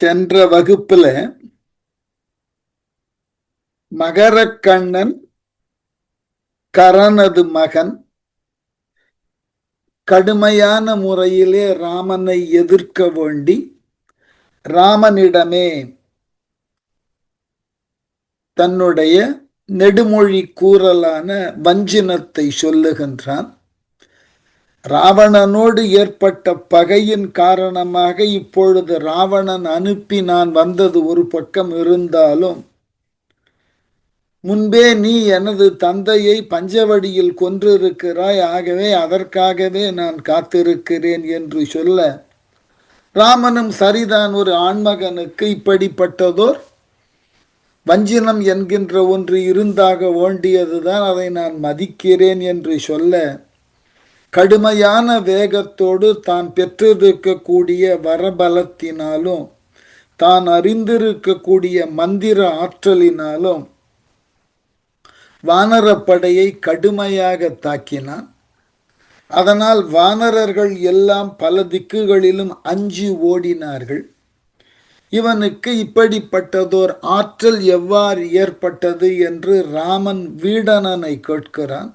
சென்ற வகுப்புல மகரக்கண்ணன் கரனது மகன் கடுமையான முறையிலே ராமனை எதிர்க்க வேண்டி ராமனிடமே தன்னுடைய நெடுமொழி கூறலான வஞ்சினத்தை சொல்லுகின்றான். ராவணனோடு ஏற்பட்ட பகையின் காரணமாக இப்பொழுது ராவணன் அனுப்பி நான் வந்தது ஒரு பக்கம் இருந்தாலும், முன்பே நீ எனது தந்தையை பஞ்சவடியில் கொன்றிருக்கிறாய், ஆகவே அதற்காகவே நான் காத்திருக்கிறேன் என்று சொல்ல, ராமனும் சரிதான், ஒரு ஆண்மகனுக்கு இப்படிப்பட்டதோர் வஞ்சினம் என்கின்ற ஒன்று இருந்தாக வேண்டியதுதான், அதை நான் மதிக்கிறேன் என்று சொல்ல, கடுமையான வேகத்தோடு தான் பெற்றிருக்கக்கூடிய வரபலத்தினாலும் தான் அறிந்திருக்கக்கூடிய மந்திர ஆற்றலினாலும் வானரப்படையை கடுமையாக தாக்கினான். அதனால் வானரர்கள் எல்லாம் பல திக்குகளிலும் அஞ்சி ஓடினார்கள். இவனுக்கு இப்படிப்பட்டதோர் ஆற்றல் எவ்வாறு ஏற்பட்டது என்று ராமன் வீடணனை கேட்கிறான்.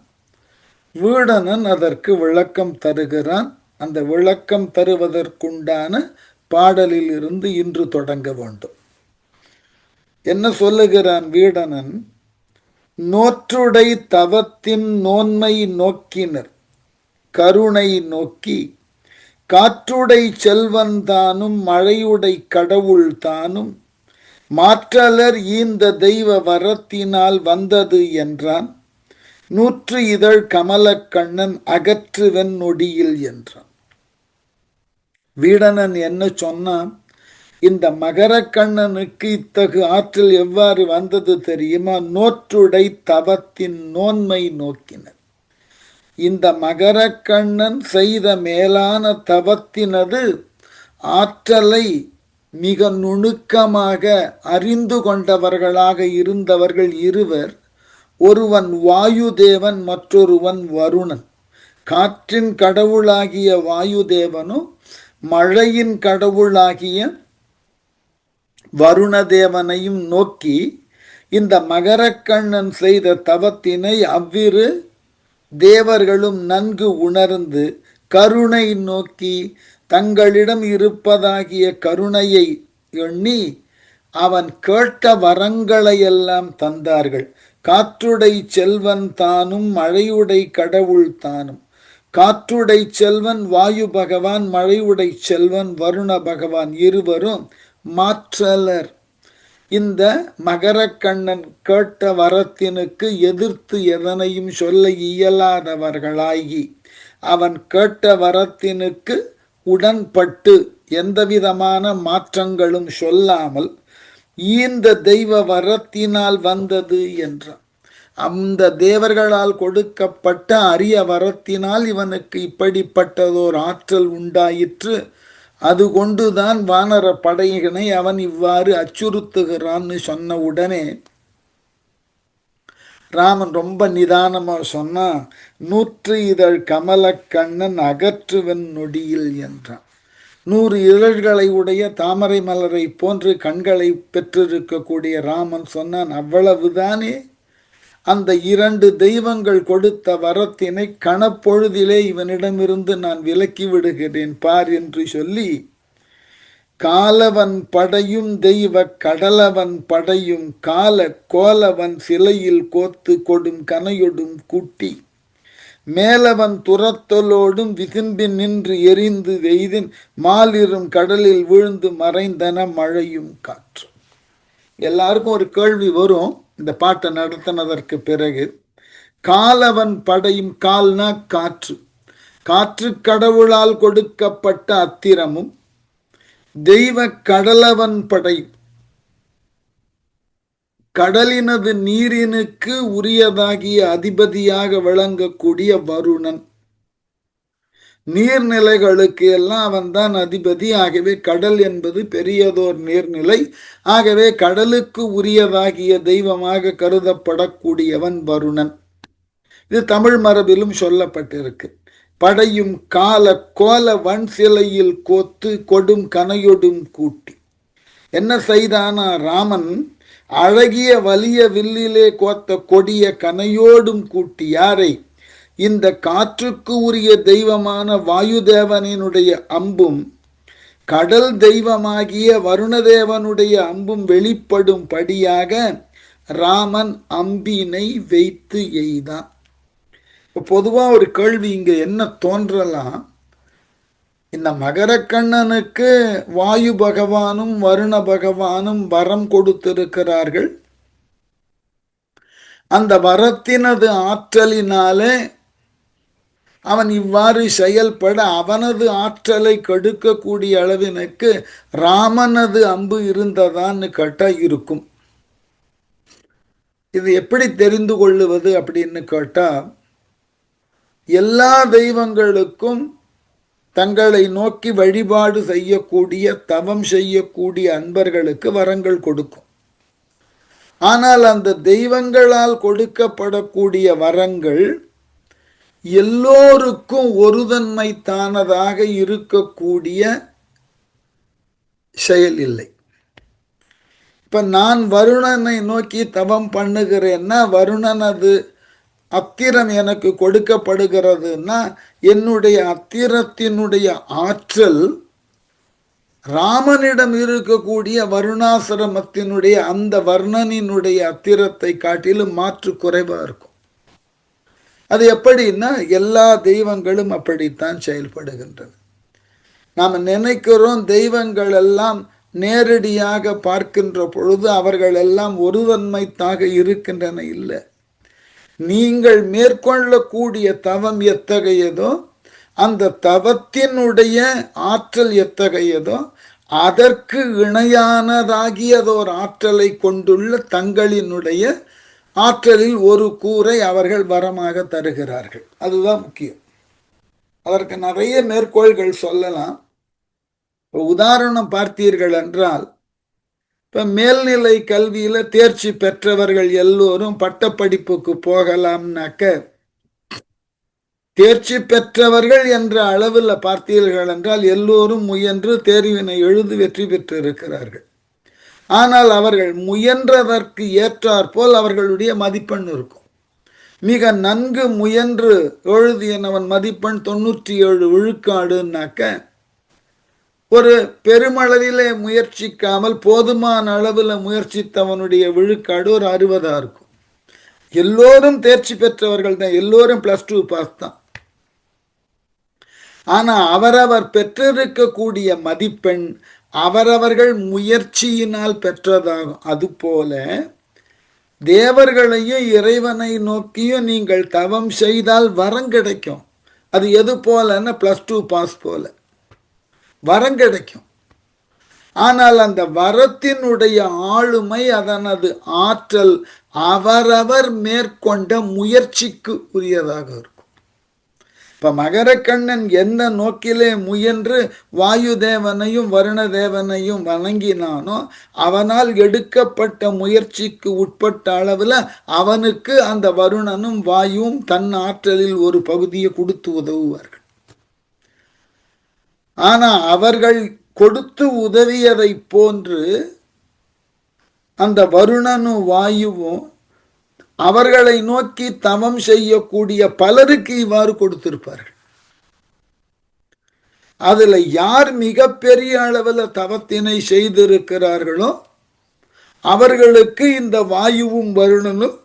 வீடணன் அதற்கு விளக்கம் தருகிறான். அந்த விளக்கம் தருவதற்குண்டான பாடலில் இருந்து இன்று தொடங்க வேண்டும். என்ன சொல்லுகிறான் வீடணன்? நோற்றுடை தவத்தின் நோன்மை நோக்கினர் கருணை நோக்கி, காற்றுடை செல்வன் தானும் மழையுடை கடவுள் தானும் மாற்றலர் ஈந்த தெய்வ வரத்தினால் வந்தது என்றான். நூற்று இதழ் கமலக்கண்ணன் அகற்றுவன் நொடியில் என்றான். வீடணன் என்ன சொன்னான்? இந்த மகரக்கண்ணனுக்கு இத்தகு ஆற்றல் எவ்வாறு வந்தது தெரியுமா? நோற்றுடை தவத்தின் நோன்மை நோக்கினர். இந்த மகரக்கண்ணன் செய்த மேலான தவத்தினது ஆற்றலை மிக நுணுக்கமாக அறிந்து கொண்டவர்களாக இருந்தவர்கள் இருவர். ஒருவன் வாயுதேவன், மற்றொருவன் வருணன். காற்றின் கடவுளாகிய வாயுதேவனும் மழையின் கடவுளாகிய வருணதேவனையும் நோக்கி இந்த மகரக்கண்ணன் செய்த தவத்தினை அவ்விரு தேவர்களும் நன்கு உணர்ந்து கருணை நோக்கி தங்களிடம் இருப்பதாகிய கருணையை எண்ணி அவன் கேட்ட வரங்களையெல்லாம் தந்தார்கள். காற்றுடை செல்வன் தானும் மழையுடை கடவுள் தானும். காற்றுடை செல்வன் வாயு பகவான், மழையுடை செல்வன் வருண பகவான் இருவரும் மாற்றலர். இந்த மகரக்கண்ணன் கேட்ட வரத்தினுக்கு எதிர்த்து எதனையும் சொல்ல இயலாதவர்களாகி அவன் கேட்ட வரத்தினுக்கு உடன்பட்டு எந்தவிதமான மாற்றங்களும் சொல்லாமல் ஈந்த தெய்வ வரத்தினால் வந்தது என்றான். அந்த தேவர்களால் கொடுக்கப்பட்ட அரிய வரத்தினால் இவனுக்கு இப்படிப்பட்டதோர் ஆற்றல் உண்டாயிற்று. அது கொண்டுதான் வானர படையினை அவன் இவ்வாறு அச்சுறுத்துகிறான்னு சொன்ன உடனே ராமன் ரொம்ப நிதானமா சொன்னா, நூற்று இதழ் கமலக்கண்ணன் அகற்றுவன் நொடியில் என்றான். 100 இதழ்களை உடைய தாமரை மலரை போன்று கண்களை பெற்றிருக்கக்கூடிய ராமன் சொன்னான், அவ்வளவுதானே? அந்த 2 தெய்வங்கள் கொடுத்த வரத்தினை கணப்பொழுதிலே இவனிடமிருந்து நான் விலக்கி விடுகிறேன் பார் என்று சொல்லி, காலவன் படையும் தெய்வ கடலவன் படையும் கால கோலவன் சிலையில் கோத்து கொடும் கனையொடும் கூட்டி மேலவன் துரத்தலோடும் விசும்பி நின்று எரிந்து வெய்தின் மாலிரும் கடலில் விழுந்து மறைந்தன மழையும் காற்று. எல்லாருக்கும் ஒரு கேள்வி வரும் இந்த பாட்டை நடத்தினதற்கு பிறகு. காலவன் படையும், கால்னா காற்று, காற்று கடவுளால் கொடுக்கப்பட்ட அத்திரமும், தெய்வ கடலவன் படை கடலினது நீரினுக்கு உரியதாகிய அதிபதியாக விளங்கக்கூடிய வருணன். நீர்நிலைகளுக்கு எல்லாம் அவன் தான் அதிபதி. ஆகவே கடல் என்பது பெரியதோர் நீர்நிலை. ஆகவே கடலுக்கு உரியதாகிய தெய்வமாக கருதப்படக்கூடியவன் வருணன். இது தமிழ் மரபிலும் சொல்லப்பட்டிருக்கு. படையும் கால கோல வன் சிலையில் கோத்து கொடும் கனையொடும் கூட்டி. என்ன செய்தானா ராமன்? அழகிய வலிய வில்லிலே கோத்த கொடிய கனையோடும் கூட்டி யாரை? இந்த காற்றுக்கு உரிய தெய்வமான வாயுதேவனினுடைய அம்பும் கடல் தெய்வமாகிய வருணதேவனுடைய அம்பும் வெளிப்படும் படியாக ராமன் அம்பினை வைத்து எய்தான். பொதுவா ஒரு கேள்வி இங்க என்ன தோன்றலாம், இந்த மகரக்கண்ணனுக்கு வாயு பகவானும் வருண பகவானும் வரம் கொடுத்திருக்கிறார்கள். அந்த வரத்தினது ஆற்றலினாலே அவன் இவ்வாறு செயல்பட அவனது ஆற்றலை கெடுக்கக்கூடிய அளவினுக்கு ராமனது அம்பு இருந்ததான்னு கேட்டா இருக்கும். இது எப்படி தெரிந்து கொள்ளுவது அப்படின்னு கேட்டா, எல்லா தெய்வங்களுக்கும் தங்களை நோக்கி வழிபாடு செய்யக்கூடிய தவம் செய்யக்கூடிய அன்பர்களுக்கு வரங்கள் கொடுக்கும். ஆனால் அந்த தெய்வங்களால் கொடுக்கப்படக்கூடிய வரங்கள் எல்லோருக்கும் ஒருதன்மை தானதாக இருக்கக்கூடிய செயல் இல்லை. இப்ப நான் வருணனை நோக்கி தவம் பண்ணுகிறேன்னா வருணனது அத்திரம் எனக்கு கொடுக்கப்படுகிறதுன்னா என்னுடைய அத்திரத்தினுடைய ஆற்றல் ராமனிடம் இருக்கக்கூடிய வருணாசிரமத்தினுடைய அந்த வர்ணனினுடைய அத்திரத்தை காட்டிலும் மாற்று குறைவா இருக்கும். அது எப்படின்னா எல்லா தெய்வங்களும் அப்படித்தான் செயல்படுகின்றன. நாம் நினைக்கிறோம் தெய்வங்கள் எல்லாம் நேரடியாக பார்க்கின்ற பொழுது அவர்கள் எல்லாம் ஒருவன்மைத்தாக இருக்கின்றன. இல்லை, நீங்கள் மேற்கொள்ளக்கூடிய தவம் எத்தகையதோ அந்த தவத்தினுடைய ஆற்றல் எத்தகையதோ அதற்கு இணையானதாகியதோர் ஆற்றலை கொண்டுள்ள தங்களினுடைய ஆற்றலில் ஒரு கூரை அவர்கள் வரமாக தருகிறார்கள். அதுதான் முக்கியம். அதற்கு நிறைய மேற்கோள்கள் சொல்லலாம். உதாரணம் பார்த்தீர்கள் என்றால், இப்ப மேல்நிலை கல்வியில தேர்ச்சி பெற்றவர்கள் எல்லோரும் பட்டப்படிப்புக்கு போகலாம்னாக்க, தேர்ச்சி பெற்றவர்கள் என்ற அளவில் பார்த்தீர்கள் என்றால் எல்லோரும் முயன்று தேர்வினை எழுதி வெற்றி பெற்று இருக்கிறார்கள். ஆனால் அவர்கள் முயன்றதற்கு ஏற்றாற்போல் அவர்களுடைய மதிப்பெண் இருக்கும். மிக நன்கு முயன்று எழுதியனவன் மதிப்பெண் 97 விழுக்காடுனாக்க, ஒரு பெருமளவிலே முயற்சிக்காமல் போதுமான அளவில் முயற்சித்தவனுடைய விழுக்காடு ஒரு 60 இருக்கும். எல்லோரும் தேர்ச்சி பெற்றவர்கள் தான், எல்லோரும் +2 பாஸ் தான். ஆனா அவரவர் பெற்றிருக்கக்கூடிய மதிப்பெண் அவரவர்கள் முயற்சியினால் பெற்றதாகும். அதுபோல தேவர்களையும் இறைவனை நோக்கியும் நீங்கள் தவம் செய்தால் வரம் கிடைக்கும். அது எது போலன்னா +2 பாஸ் போல வரம் கிடைக்கும். ஆனால் அந்த வரத்தினுடைய ஆளுமை அதனது ஆற்றல் அவரவர் மேற்கொண்ட முயற்சிக்கு உரியதாக இருக்கும். இப்ப மகரக்கண்ணன் எந்த நோக்கிலே முயன்று வாயுதேவனையும் வருணதேவனையும் வணங்கினானோ அவனால் எடுக்கப்பட்ட முயற்சிக்கு உட்பட்ட அளவில் அவனுக்கு அந்த வருணனும் வாயுவும் தன் ஆற்றலில் ஒரு பகுதியை கொடுத்து உதவுவார்கள். ஆனா அவர்கள் கொடுத்து உதவியதை போன்று அந்த வருணனும் வாயுவும் அவர்களை நோக்கி தவம் செய்யக்கூடிய பலருக்கு இவ்வாறு கொடுத்திருப்பார்கள். அதுல யார் மிக பெரிய அளவில் தவத்தினை செய்திருக்கிறார்களோ அவர்களுக்கு இந்த வாயுவும் வருணனும்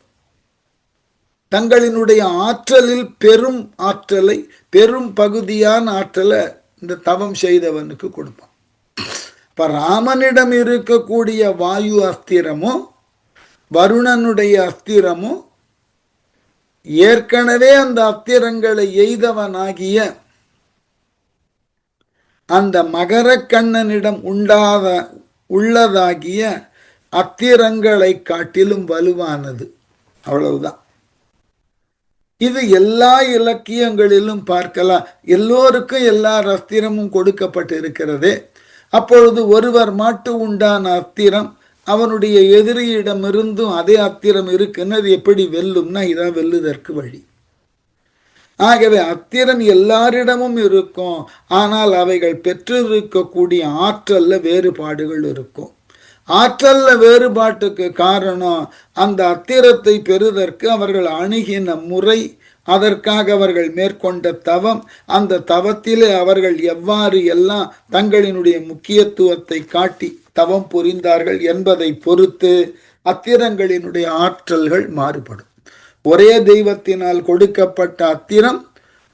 தங்களினுடைய ஆற்றலில் பெரும் ஆற்றலை, பெரும் பகுதியான ஆற்றலை இந்த தவம் செய்தவனுக்கு கொடுப்பான். இப்ப ராமனிடம் இருக்கக்கூடிய வாயு அஸ்திரமும் வருணனுடைய அஸ்திரமும் ஏற்கனவே அந்த அஸ்திரங்களை எய்தவனாகிய அந்த மகரக்கண்ணனிடம் உள்ளதாகிய அஸ்திரங்களை காட்டிலும் வலுவானது. அவ்வளவுதான். இது எல்லா இலக்கியங்களிலும் பார்க்கலாம். எல்லோருக்கும் எல்லா அஸ்திரமும் கொடுக்கப்பட்டு இருக்கிறது. அப்பொழுது ஒருவர் மாட்டு உண்டான அஸ்திரம் அவனுடைய எதிரியிடமிருந்தும் அதே அத்திரம் இருக்குன்னு அது எப்படி வெல்லும்னா இதான் வெல்லுதற்கு வழி. ஆகவே அத்திரம் எல்லாரிடமும் இருக்கும். ஆனால் அவைகள் பெற்றிருக்கக்கூடிய ஆற்றல்ல வேறுபாடுகள் இருக்கும். ஆற்றல்ல வேறுபாட்டுக்கு காரணம் அந்த அத்திரத்தை பெறுவதற்கு அவர்கள் அணுகின முறை, அதற்காக அவர்கள் மேற்கொண்ட தவம், அந்த தவத்திலே அவர்கள் எவ்வாறு எல்லாம் தங்களினுடைய முக்கியத்துவத்தை காட்டி தவம் புரிந்தார்கள் என்பதை பொறுத்து அத்திரங்களினுடைய ஆற்றல்கள் மாறுபடும். ஒரே தெய்வத்தினால் கொடுக்கப்பட்ட அத்திரம்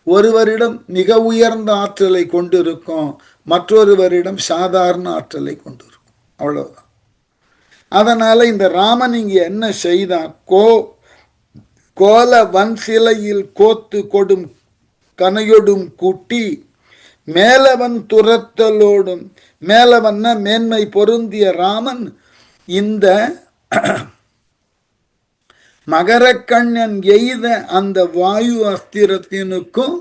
ஒருவரிடம் மிக உயர்ந்த ஆற்றலை கொண்டிருக்கும், மற்றொருவரிடம் சாதாரண ஆற்றலை கொண்டிருக்கும். அவ்வளவுதான். அதனால இந்த ராமன் இங்க என்ன செய்தான்? கோல வன் சிலையில் கோத்து கொடும் கனையொடும் கூட்டி மேலவன் துரத்தலோடும், மேலவன்னா மேன்மை பொருந்திய ராமன் இந்த மகரக்கண்ணன் எய்த அந்த வாயு அஸ்திரத்தினுக்கும்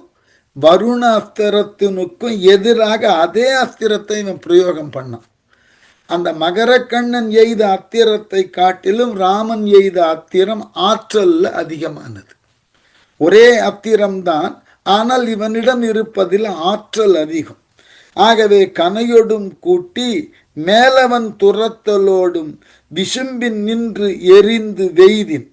வருண அஸ்திரத்தினுக்கும் எதிராக அதே அஸ்திரத்தை இவன் பிரயோகம் பண்ணான். அந்த மகரக்கண்ணன் எய்த அத்திரத்தை காட்டிலும் ராமன் எய்த அத்திரம் ஆற்றல் அதிகமானது. ஒரே அத்திரம்தான், ஆனால் இவனிடம் இருப்பதில் ஆற்றல் அதிகம். ஆகவே கனையொடும் கூட்டி மேலவன் துரத்தலோடும் விசும்பின் நின்று எரிந்து வெய்தின்,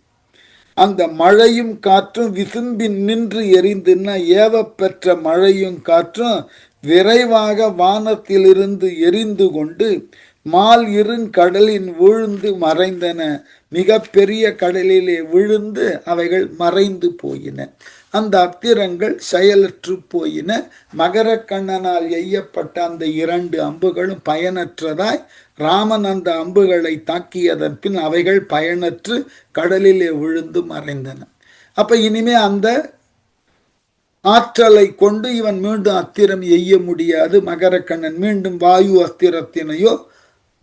அந்த மழையும் காற்றும் விசும்பின் நின்று எரிந்துன்னா ஏவப்பெற்ற மழையும் காற்றும் விரைவாக வானத்திலிருந்து எரிந்து கொண்டு மால் இருங்கடலின் விழுந்து மறைந்தன. மிக பெரிய கடலிலே விழுந்து அவைகள் மறைந்து போயின. அந்த அத்திரங்கள் செயலற்று போயின. மகரக்கண்ணனால் எய்யப்பட்ட அந்த 2 அம்புகளும் பயனற்றதாய் ராமன் அந்த அம்புகளை தாக்கியதன் பின் அவைகள் பயனற்று கடலிலே விழுந்து மறைந்தன. அப்ப இனிமே அந்த ஆற்றலை கொண்டு இவன் மீண்டும் அத்திரம் எய்ய முடியாது. மகரக்கண்ணன் மீண்டும் வாயு அஸ்திரத்தினையோ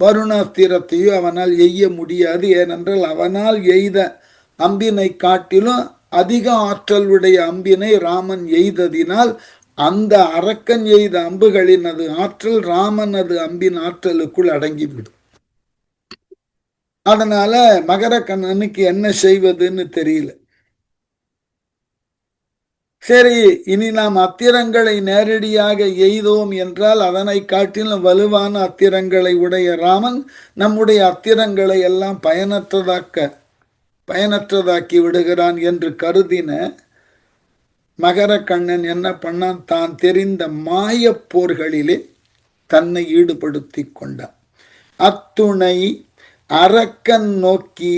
வருண அஸ்திரத்தையோ அவனால் எய்ய முடியாது. ஏனென்றால் அவனால் எய்த அம்பினை காட்டிலும் அதிக ஆற்றலுடைய அம்பினை ராமன் எய்ததினால் அந்த அரக்கன் எய்த அம்புகளினது ஆற்றல் ராமனது அம்பின் ஆற்றலுக்குள் அடங்கிவிடும். அதனால மகரக்கண்ணனுக்கு என்ன செய்வதுன்னு தெரியல. சரி, இனி நாம் அத்திரங்களை நேரடியாக எய்தோம் என்றால் அதனை காட்டிலும் வலுவான அத்திரங்களை உடைய ராமன் நம்முடைய அத்திரங்களை எல்லாம் பயனற்றதாக்கி விடுகிறான் என்று கருதின மகரக்கண்ணன் என்ன பண்ணான்? தான் தெரிந்த மாய போர்களிலே தன்னை ஈடுபடுத்தி கொண்டான். அத்துணை அரக்கன் நோக்கி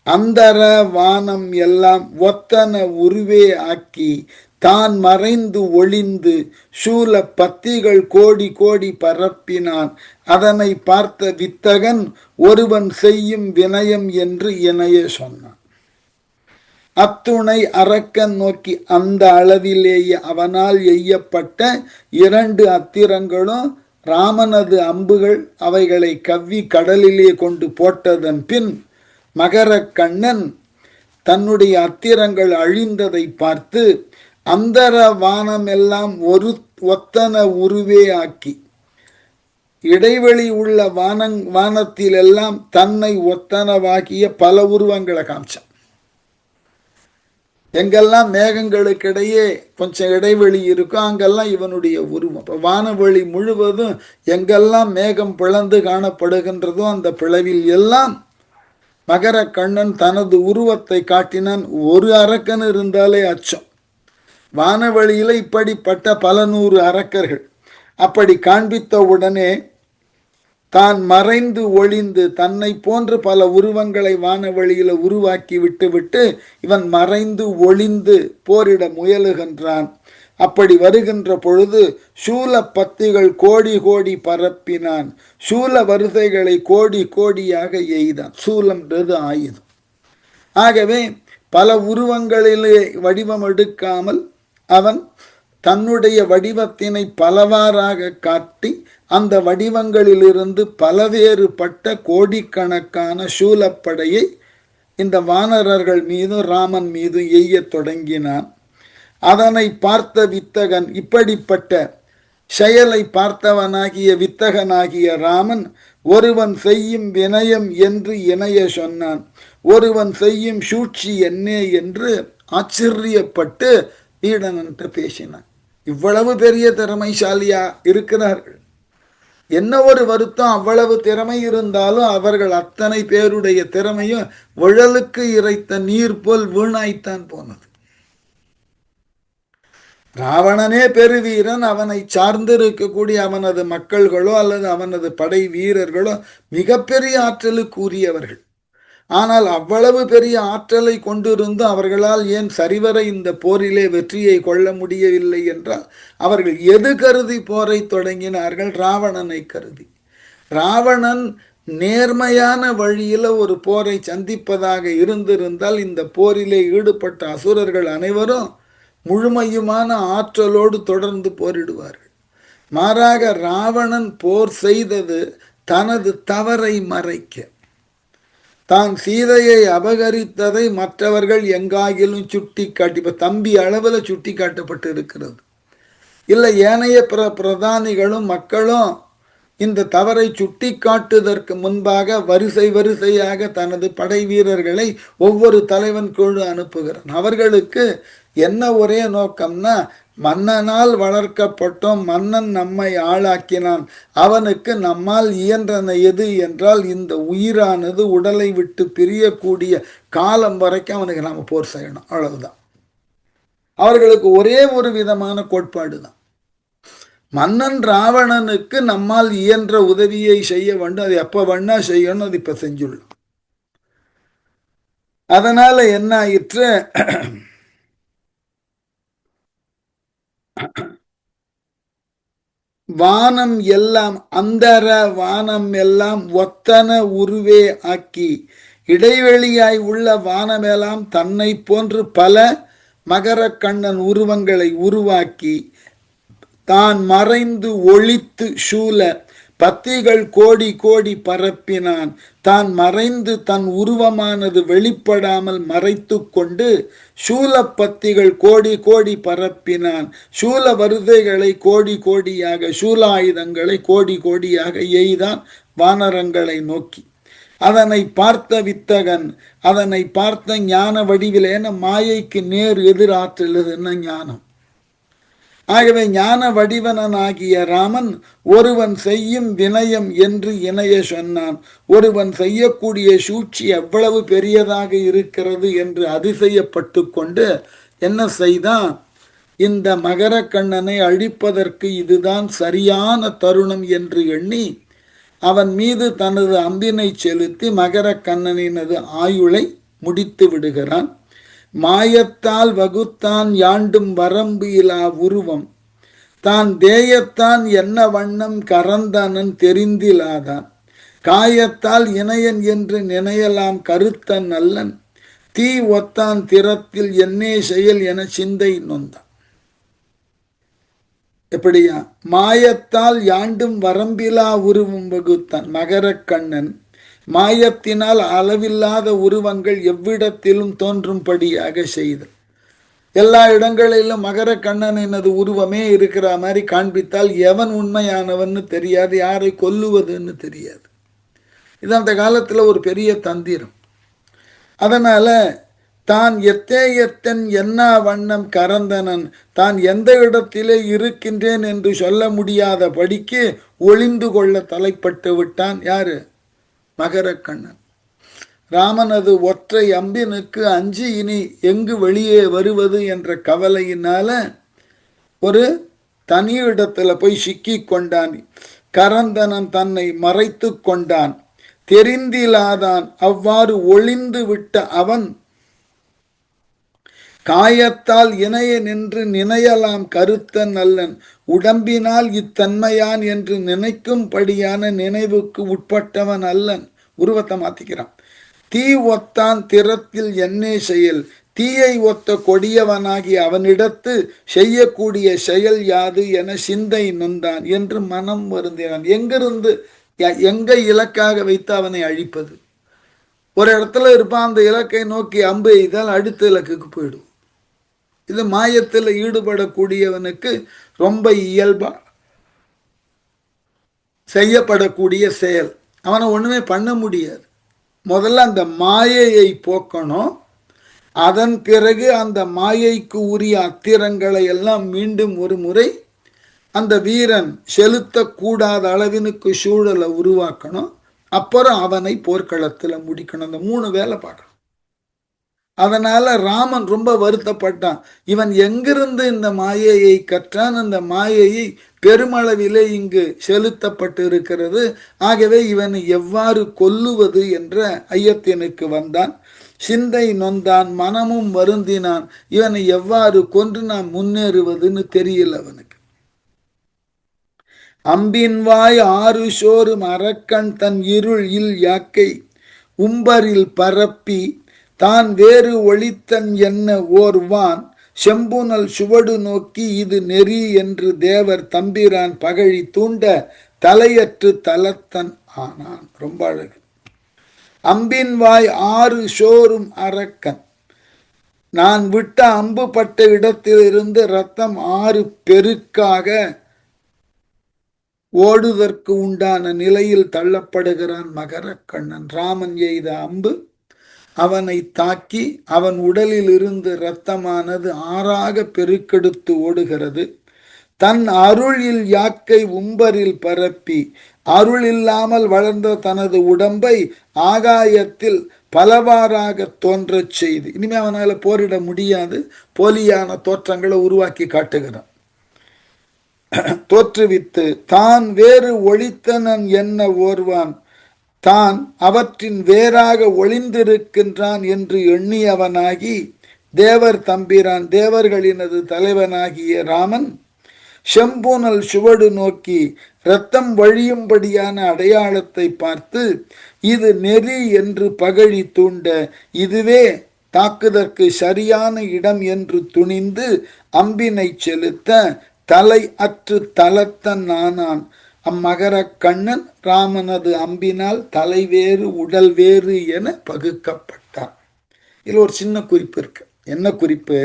அந்தர வானம் எல்லாம் ஒத்தன உருவே ஆக்கி தான் மறைந்து ஒளிந்து சூல பத்திகள் கோடி கோடி பரப்பினான். அதனை பார்த்த வித்தகன் ஒருவன் செய்யும் வினயம் என்று இணைய சொன்னான். அத்துணை அரக்கன் நோக்கி அந்த அளவிலேயே அவனால் எய்யப்பட்ட 2 அத்திரங்களும் ராமனது அம்புகள் அவைகளை கவ்வி கடலிலே கொண்டு போட்டதன் பின் மகரக்கண்ணன் தன்னுடைய அத்திரங்கள் அழிந்ததை பார்த்து அந்தர வானமெல்லாம் ஒத்தன உருவே ஆக்கி, இடைவெளி உள்ள வானத்திலெல்லாம் தன்னை ஒத்தனவாகிய பல உருவங்களை காமிச்சான். எங்கெல்லாம் மேகங்களுக்கிடையே கொஞ்சம் இடைவெளி இருக்கும் அங்கெல்லாம் இவனுடைய உருவம். இப்போ வானவெளி முழுவதும் எங்கெல்லாம் மேகம் பிளந்து காணப்படுகின்றதோ அந்த பிளவில் எல்லாம் மகரக்கண்ணன் தனது உருவத்தை காட்டினான். ஒரு அரக்கன் இருந்தாலே அச்சம். வானவெளியில இப்படிப்பட்ட பல 100 அரக்கர்கள். அப்படி காண்பித்த உடனே தான் மறைந்து ஒளிந்து தன்னை போன்று பல உருவங்களை வானவெளியில உருவாக்கி விட்டு இவன் மறைந்து ஒளிந்து போரிட முயலுகின்றான். அப்படி வருகின்ற பொழுது சூல பத்திகள் கோடி கோடி பரப்பினான். சூல வரிசைகளை கோடி கோடியாக எய்தான். சூலம்ன்றது ஆயுதம். ஆகவே பல உருவங்களிலே வடிவம் எடுக்காமல் அவன் தன்னுடைய வடிவத்தினை பலவாறாக காட்டி அந்த வடிவங்களிலிருந்து பலவேறுபட்ட கோடிக்கணக்கான சூலப்படையை இந்த வானரர்கள் மீதும் ராமன் மீது எய்ய தொடங்கினான். அதனை பார்த்த வித்தகன், இப்படிப்பட்ட செயலை பார்த்தவனாகிய வித்தகனாகிய ராமன் ஒருவன் செய்யும் வினயம் என்று இணைய சொன்னான். ஒருவன் செய்யும் சூழ்ச்சி என்னே என்று ஆச்சரியப்பட்டு வீடனன்ட்டு பேசினான். இவ்வளவு பெரிய திறமைசாலியா இருக்கிறார்கள். என்ன ஒரு வருத்தம், அவ்வளவு திறமை இருந்தாலும் அவர்கள் அத்தனை பேருடைய திறமையும் விழலுக்கு இறைத்த நீர் போல் வீணாய்த்தான் போனது. ராவணனே பெருவீரன், அவனை சார்ந்திருக்கக்கூடிய அவனது மக்கள்களோ அல்லது அவனது படை வீரர்களோ மிகப்பெரிய ஆற்றலுக்கு உரியவர்கள். ஆனால் அவ்வளவு பெரிய ஆற்றலை கொண்டிருந்து அவர்களால் ஏன் சரிவர இந்த போரிலே வெற்றியை கொள்ள முடியவில்லை என்றால், அவர்கள் எது கருதி போரை தொடங்கினார்கள்? ராவணனை கருதி. ராவணன் நேர்மையான வழியில் ஒரு போரை சந்திப்பதாக இருந்திருந்தால் இந்த போரிலே ஈடுபட்ட அசுரர்கள் அனைவரும் முழுமையுமான ஆற்றலோடு தொடர்ந்து போரிடுவார்கள். மாறாக ராவணன் போர் செய்தது தனது தவறை மறைக்க. தான் சீதையை அபகரித்ததை மற்றவர்கள் எங்காகிலும் சுட்டி காட்டி, இப்போ தம்பி அளவில் சுட்டி காட்டப்பட்டு இருக்கிறது. இல்லை ஏனைய பிரதானிகளும் மக்களும் இந்த தவறை சுட்டி காட்டுவதற்கு முன்பாக வரிசை வரிசையாக தனது படை வீரர்களை ஒவ்வொரு தலைவன் குழு அனுப்புகிறான். அவர்களுக்கு என்ன ஒரே நோக்கம்னா, மன்னனால் வளர்க்கப்பட்டோம், மன்னன் நம்மை ஆளாக்கினான், அவனுக்கு நம்மால் இயன்றன எது என்றால் இந்த உயிரானது உடலை விட்டு பிரியக்கூடிய காலம் வரைக்கும் அவனுக்கு நாம் போர் செய்யணும், அவ்வளவுதான். அவர்களுக்கு ஒரே ஒரு விதமான கோட்பாடு தான், மன்னன் ராவணனுக்கு நம்மால் இயன்ற உதவியை செய்ய வேண்டும், அது எப்போ வேணா செய்யணும், அது இப்போ செஞ்சுள்ளோம். அதனால என்ன ஆயிற்று, வானம் எல்லாம் அந்தர வானம் எல்லாம் ஒத்தன உருவே ஆக்கி, இடைவெளியாய் உள்ள வானமெல்லாம் தன்னை போன்று பல மகர கண்ணன் உருவங்களை உருவாக்கி தான் மறைந்து ஒளித்து சூழ பத்திகள் கோடி கோடி பரப்பினான். தான் மறைந்து தன் உருவமானது வெளிப்படாமல் மறைத்து கொண்டு சூலப்பத்திகள் கோடி கோடி பரப்பினான். சூல வருதைகளை கோடி கோடியாக, சூலாயுதங்களை கோடி கோடியாக எய்தான் வானரங்களை நோக்கி. அதனை பார்த்த வித்தகன், அதனை பார்த்த ஞான வடிவிலேன மாயைக்கு நேர் எதிராற்றலுதுன்னா ஞானம். ஆகவே ஞான வடிவனாகிய ராமன் ஒருவன் செய்யும் வினயம் என்று இணைய சொன்னான். ஒருவன் செய்யக்கூடிய சூழ்ச்சி எவ்வளவு பெரியதாக இருக்கிறது என்று அதிசயப்பட்டு கொண்டு என்ன செய்தான், இந்த மகர கண்ணனை அழிப்பதற்கு இதுதான் சரியான தருணம் என்று எண்ணி அவன் மீது தனது அம்பினை செலுத்தி மகர கண்ணனினது ஆயுளை முடித்து விடுகிறான். மாயத்தால் வகுத்தான் யாண்டும் வரம்பு இலா உருவம், தான் தேயத்தான் என்ன வண்ணம் கரந்தனன் தெரிந்திலாதான், காயத்தால் இணையன் என்று நினையலாம் கருத்தன் அல்லன், தீ ஒத்தான் திறத்தில் என்னே செயல் என சிந்தை நொந்தான். எப்படியா, மாயத்தால் யாண்டும் வரம்பிலா உருவம் வகுத்தான் மகர கண்ணன், மாயத்தினால் அளவில்லாத உருவங்கள் எவ்விடத்திலும் தோன்றும்படியாக செய்து எல்லா இடங்களிலும் மகர கண்ணனினது உருவமே இருக்கிற மாதிரி காண்பித்தால் எவன் உண்மையானவன்னு தெரியாது, யாரை கொல்லுவதுன்னு தெரியாது. இது அந்த காலத்தில் ஒரு பெரிய தந்திரம். அதனால தான் எத்தேயத்தன் என்ன வண்ணம் கரந்தனன், தான் எந்த இடத்திலே இருக்கின்றேன் என்று சொல்ல முடியாத படிக்கு ஒளிந்து கொள்ள தலைப்பட்டு விட்டான். யாரு? மகர கண்ணன். ராமனது ஒற்றை அம்பினுக்கு அஞ்சு இனி எங்கு வெளியே வருவது என்ற கவலையினால ஒரு தனி இடத்துல போய் சிக்கி கொண்டான். கரந்தனன் தன்னை மறைத்து கொண்டான், தெரிந்திலாதான். அவ்வாறு ஒளிந்து விட்ட அவன் காயத்தால் இணைய நின்று நினையலாம் கருத்தன் அல்லன், உடம்பினால் இத்தன்மையான் என்று நினைக்கும்படியான நினைவுக்கு உட்பட்டவன் அல்லன். உருவத்தை மாத்திக்கிறான். தீ ஒத்தான் திறத்தில் என்னே செயல், தீயை ஒத்த கொடியவனாகி அவனிடத்து செய்யக்கூடிய செயல் யாது என சிந்தை நொந்தான் என்று மனம் வருந்தினான். எங்கிருந்து எங்க இலக்காக வைத்து அவனை அழிப்பது? ஒரு இடத்துல இருப்பான், அந்த இலக்கை நோக்கி அம்பு எய்தால் அடுத்த இலக்குக்கு போயிடும். இது மாயத்தில் ஈடுபடக்கூடியவனுக்கு ரொம்ப இயல்பா செய்யப்படக்கூடிய செயல். அவனை ஒண்ணுமே பண்ண முடியாது. முதல்ல அந்த மாயையை போக்கணும், அதன் பிறகு அந்த மாயைக்கு உரிய அத்திரங்களை எல்லாம் மீண்டும் ஒரு முறை அந்த வீரன் செலுத்தக்கூடாத அளவினுக்கு சூழலை உருவாக்கணும். அப்புறம் அவனை போர்க்களத்தில் முடிக்கணும். அந்த 3 வேலை பார்க்கணும். அதனால ராமன் ரொம்ப வருத்தப்பட்டான். இவன் எங்கிருந்து இந்த மாயையை கற்றான்? அந்த மாயையை பெருமளவிலே இங்கு செலுத்தப்பட்டு இருக்கிறது. ஆகவே இவனை எவ்வாறு கொல்லுவது என்ற ஐயத்தினுக்கு வந்தான். சிந்தை நொந்தான், மனமும் வருந்தினான். இவனை எவ்வாறு கொன்று நாம் முன்னேறுவதுன்னு தெரியல அவனுக்கு. அம்பின்வாய் 6 சோறும் அரக்கன் தன் இருள் இல் யாக்கை உம்பரில் பரப்பி தான் வேறு ஒளித்தன் என்ன ஓர்வான் செம்புனல் சுவடு நோக்கி இது நெறி என்று தேவர் தம்பிரான் பகழி தூண்ட தலையற்று தலத்தன் ஆனான். ரொம்ப அழகு. அம்பின் வாய் 6 சோறும் அரக்கன். நான் விட்ட அம்பு பட்ட இடத்திலிருந்து ரத்தம் 6 பெருக்காக ஓடுதற்கு உண்டான நிலையில் தள்ளப்படுகிறான் மகரக்கண்ணன். ராமன் எய்த அம்பு அவனை தாக்கி அவன் உடலில் இருந்து இரத்தமானது 6ஆக பெருக்கெடுத்து ஓடுகிறது. தன் அருளில் யாக்கை உம்பரில் பரப்பி அருள் இல்லாமல் வளர்ந்த தனது உடம்பை ஆகாயத்தில் பலவாறாக தோன்றச் செய்து, இனிமே அவனால் போரிட முடியாது, போலியான தோற்றங்களை உருவாக்கி காட்டுகிறான். தோற்றுவித்து தான் வேறு ஒளித்தனன் என்ன ஓர்வான், தான் அவற்றின் வேறாக ஒளிந்திருக்கின்றான் என்று எண்ணியவனாகி தேவர் தம்பிரான், தேவர்களினது தலைவனாகிய ராமன் செம்பூனல் சுவடு நோக்கி இரத்தம் வழியும்படியான அடையாளத்தை பார்த்து இது நெறி என்று பகழி தூண்ட இதுவே தாக்குதற்கு சரியான இடம் என்று துணிந்து அம்பினை செலுத்த தலை அற்று தலத்தன் ஆனான். அம்மகர கண்ணன் ராமனது அம்பினால் தலை வேறு உடல் வேறு என பகுக்கப்பட்டான். இதில் ஒரு சின்ன குறிப்பு இருக்கு. என்ன குறிப்பு?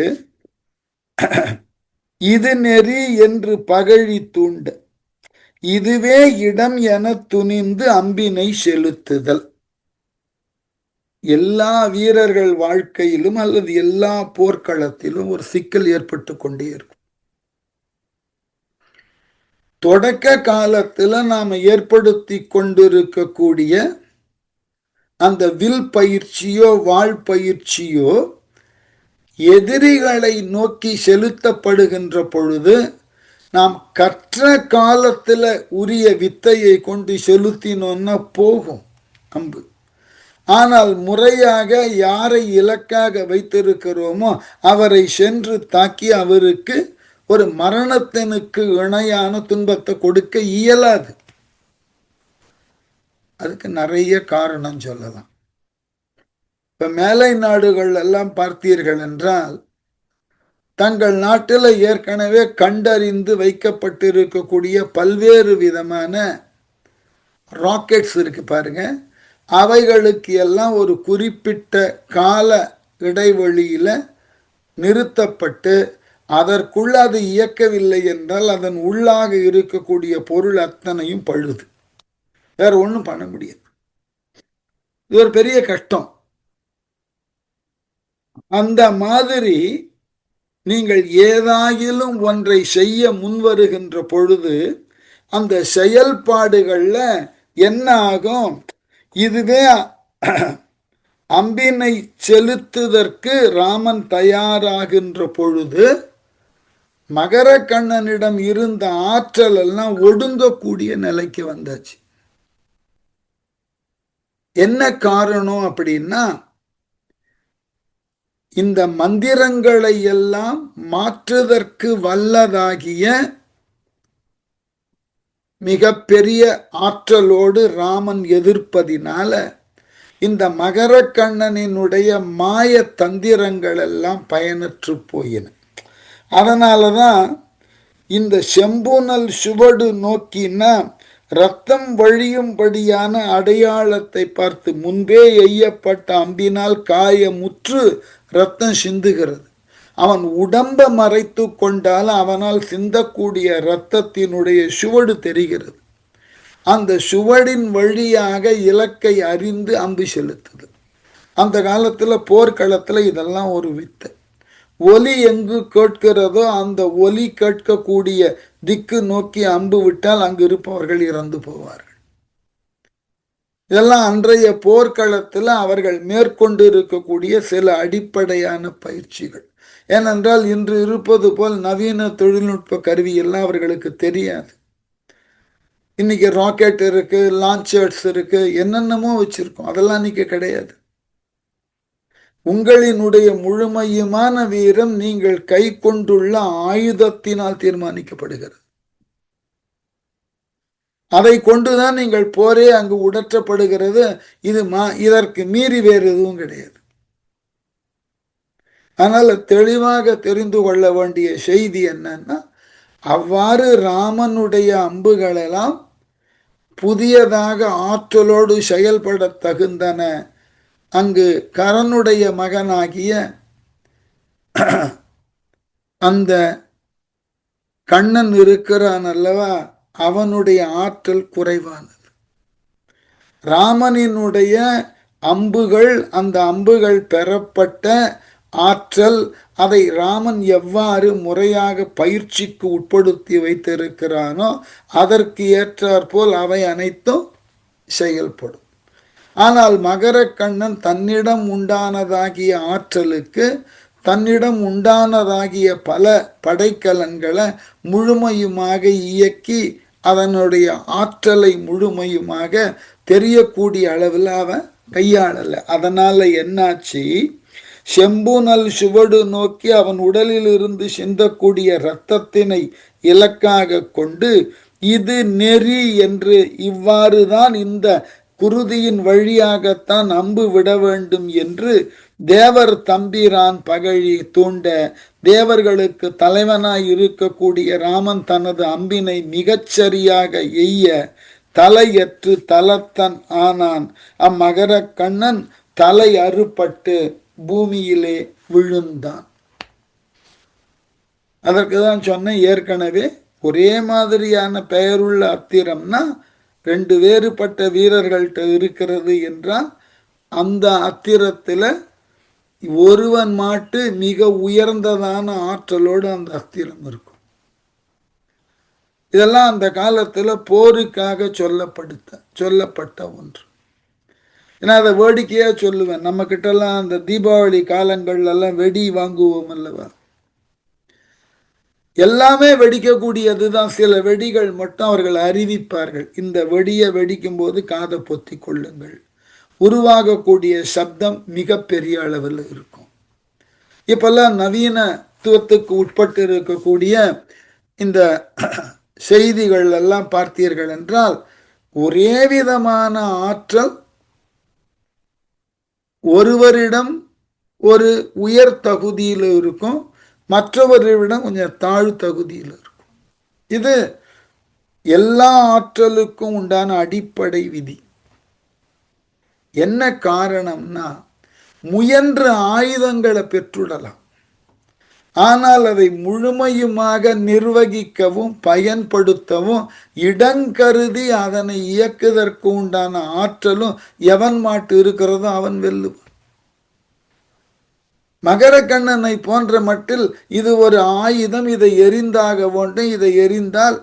இது நெறி என்று பகழி தூண்ட இதுவே இடம் என துணிந்து அம்பினை செலுத்துதல். எல்லா வீரர்கள் வாழ்க்கையிலும் அல்லது எல்லா போர்க்களத்திலும் ஒரு சிக்கல் ஏற்பட்டு கொண்டே இருக்கும். தொடக்க காலத்துல நாம ஏற்படுத்தி கொண்டிருக்கக்கூடிய அந்த வில் பயிற்சியோ வாழ் பயிற்சியோ எதிரிகளை நோக்கி செலுத்தப்படுகின்ற பொழுது நாம் கற்ற காலத்துல உரிய வித்தையை கொண்டு செலுத்தினோன்னா போகும் அம்பு. ஆனால் முறையாக யாரை இலக்காக வைத்திருக்கிறோமோ அவரை சென்று தாக்கி அவருக்கு ஒரு மரணத்தினுக்கு இணையான துன்பத்தை கொடுக்க இயலாது. அதுக்கு நிறைய காரணம் சொல்லலாம். இப்ப மேலை நாடுகள் எல்லாம் பார்த்தீர்கள் என்றால் தங்கள் நாட்டில் ஏற்கனவே கண்டறிந்து வைக்கப்பட்டிருக்கக்கூடிய பல்வேறு விதமான ராக்கெட்ஸ் இருக்கு பாருங்க. அவைகளுக்கு எல்லாம் ஒரு குறிப்பிட்ட கால இடைவெளியில நிறுத்தப்பட்டு அதற்குள்ள அது இயக்கவில்லை என்றால் அதன் உள்ளாக இருக்கக்கூடிய பொருள் அத்தனையும் பழுது, வேற ஒன்றும் பண்ண முடியாது. இது ஒரு பெரிய கஷ்டம். அந்த மாதிரி நீங்கள் ஏதாயிலும் ஒன்றை செய்ய முன்வருகின்ற பொழுது அந்த செயல்பாடுகள்ல என்ன ஆகும்? இதுவே அம்பினை செலுத்துவதற்கு ராமன் தயாராகின்ற பொழுது மகர கண்ணனிடம் இருந்த ஆற்றல் எல்லாம் ஒடுங்கக்கூடிய நிலைக்கு வந்தாச்சு. என்ன காரணம் அப்படின்னா, இந்த மந்திரங்களை எல்லாம் மாற்றுவதற்கு வல்லதாகிய மிகப்பெரிய ஆற்றலோடு ராமன் எதிர்ப்பதினால இந்த மகர கண்ணனினுடைய மாய தந்திரங்கள் எல்லாம் பயனற்று போயின. அதனாலதான் இந்த செம்புனல் சுவடு நோக்கினா ரத்தம் வழியும்படியான அடையாளத்தை பார்த்து முன்பே எய்யப்பட்ட அம்பினால் காயமுற்று ரத்தம் சிந்துகிறது. அவன் உடம்ப மறைத்து கொண்டால் அவனால் சிந்தக்கூடிய இரத்தத்தினுடைய சுவடு தெரிகிறது. அந்த சுவடின் வழியாக இலக்கை அறிந்து அம்பு செலுத்துது. அந்த காலத்துல போர்க்களத்துல இதெல்லாம் ஒரு வித்தை. ஒலி எங்கு கேட்கிறதோ அந்த ஒலி கேட்கக்கூடிய திக்கு நோக்கி அம்பு விட்டால் அங்கு இருப்பவர்கள் இறந்து போவார்கள். இதெல்லாம் அன்றைய போர்க்களத்தில் அவர்கள் மேற்கொண்டு இருக்கக்கூடிய சில அடிப்படையான பயிற்சிகள். ஏனென்றால் இன்று இருப்பது போல் நவீன தொழில்நுட்ப கருவி எல்லாம் அவர்களுக்கு தெரியாது. இன்னைக்கு ராக்கெட் இருக்கு, லான்ச்சர்ஸ் இருக்கு, என்னென்னமோ வச்சிருக்கோம். அதெல்லாம் இன்னைக்கு கிடையாது. உங்களினுடைய முழுமையுமான வீரம் நீங்கள் கை கொண்டுள்ள ஆயுதத்தினால் தீர்மானிக்கப்படுகிறது. அதை கொண்டுதான் நீங்கள் போரே அங்கு உடற்றப்படுகிறது. இதற்கு மீறி வேறு எதுவும் கிடையாது. ஆனால் தெளிவாக தெரிந்து கொள்ள வேண்டிய செய்தி என்னன்னா, அவ்வாறு ராமனுடைய அம்புகளெல்லாம் புதியதாக ஆற்றலோடு செயல்பட தகுந்தன. அங்கு கரனுடைய மகனாகிய அந்த கண்ணன் இருக்கிறான் அல்லவா, அவனுடைய ஆற்றல் குறைவானது. ராமனினுடைய அம்புகள், அந்த அம்புகள் பெறப்பட்ட ஆற்றல், அதை ராமன் எவ்வாறு முறையாக பயிற்சிக்கு உட்படுத்தி வைத்திருக்கிறானோ அதற்கு ஏற்றாற்போல் அவை அனைத்தும் செயல்படும். ஆனால் மகரக்கண்ணன் தன்னிடம் உண்டானதாகிய ஆற்றலுக்கு, தன்னிடம் உண்டானதாகிய பல படைக்கலன்களை முழுமையுமாக இயக்கி அதனுடைய ஆற்றலை முழுமையுமாக தெரியக்கூடிய அளவில் அவன் கையாளல. அதனால என்னாச்சு, செம்புனல் சுவடு நோக்கி அவன் உடலில் இருந்து சிந்தக்கூடிய இரத்தத்தினை இலக்காக கொண்டு இது நெறி என்று, இவ்வாறுதான் இந்த குருதியின் வழியாகத்தான் அம்பு விட வேண்டும் என்று தேவர் தம்பிரான் பகழி தூண்ட, தேவர்களுக்கு தலைவனாய் இருக்கக்கூடிய ராமன் தனது அம்பினை மிகச்சரியாக எய்ய தலையற்று தலத்தன் ஆனான். அம்மகர கண்ணன் தலை அறுபட்டு பூமியிலே விழுந்தான். அதற்கு தான் சொன்ன, ஏற்கனவே ஒரே மாதிரியான பெயருள்ள அத்திரம்னா ரெண்டு வேறுபட்ட வீரர்கள்ட்ட இருக்கிறது என்றால் அந்த அத்திரத்தில் ஒருவன் மாட்டு மிக உயர்ந்ததான ஆற்றலோடு அந்த அஸ்திரம் இருக்கும். இதெல்லாம் அந்த காலத்தில் போருக்காக சொல்லப்பட்ட ஒன்று. ஏன்னா அதை வேடிக்கையாக சொல்லுவேன். நம்ம கிட்டலாம் அந்த தீபாவளி காலங்கள்லாம் வெடி வாங்குவோம் அல்லவா, எல்லாமே வெடிக்கக்கூடியது தான். சில வெடிகள் மட்டும் அவர்கள் அறிவிப்பார்கள், இந்த வெடியை வெடிக்கும் போது காதை பொத்தி கொள்ளுங்கள். உருவாகக்கூடிய சப்தம் மிக பெரிய அளவில் இருக்கும். இப்பெல்லாம் நவீனத்துவத்துக்கு உட்பட்டு இருக்கக்கூடிய இந்த செய்திகள் எல்லாம் பார்த்தீர்கள் என்றால் ஒரே விதமான ஆற்றல் ஒருவரிடம் ஒரு உயர் தகுதியில் இருக்கும், மற்றவரிடம் கொஞ்சம் தாழ் தகுதியில் இருக்கும். இது எல்லா ஆற்றலுக்கும் உண்டான அடிப்படை விதி. என்ன காரணம்னா, முயன்ற ஆயுதங்களை பெற்றுடலாம், ஆனால் அதை முழுமையுமாக நிர்வகிக்கவும் பயன்படுத்தவும் இடங்கருதி அதனை இயக்குவதற்கு உண்டான ஆற்றலும் எவன் மாட்டு இருக்கிறதோ அவன் வெல்லுவான். மகரக்கண்ணனை போன்ற மட்டில் இது ஒரு ஆயுதம், இதை எரிந்தாக வேண்டும், இதை எரிந்தால்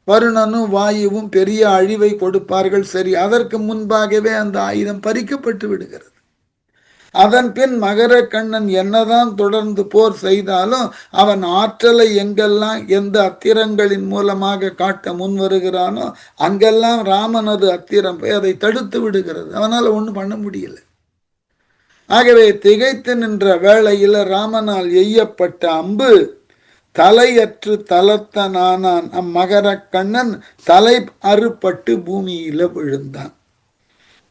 வருணனும் வாயுவும் பெரிய அழிவை கொடுப்பார்கள். சரி, அதற்கு முன்பாகவே அந்த ஆயுதம் பறிக்கப்பட்டு விடுகிறது. அதன் பின் மகரக்கண்ணன் என்னதான் தொடர்ந்து போர் செய்தாலும் அவன் ஆற்றலை எங்கெல்லாம் எந்த அத்திரங்களின் மூலமாக காட்ட முன் வருகிறானோ அங்கெல்லாம் ராமனது அத்திரம் போய் அதை தடுத்து விடுகிறது. அவனால் ஒன்றும் பண்ண முடியல. ஆகவே திகைத்து நின்ற வேளையில் ராமனால் எய்யப்பட்ட அம்பு தலையற்று தலத்தனானான். அம்மகரக்கண்ணன் தலை அறுபட்டு பூமியில விழுந்தான்.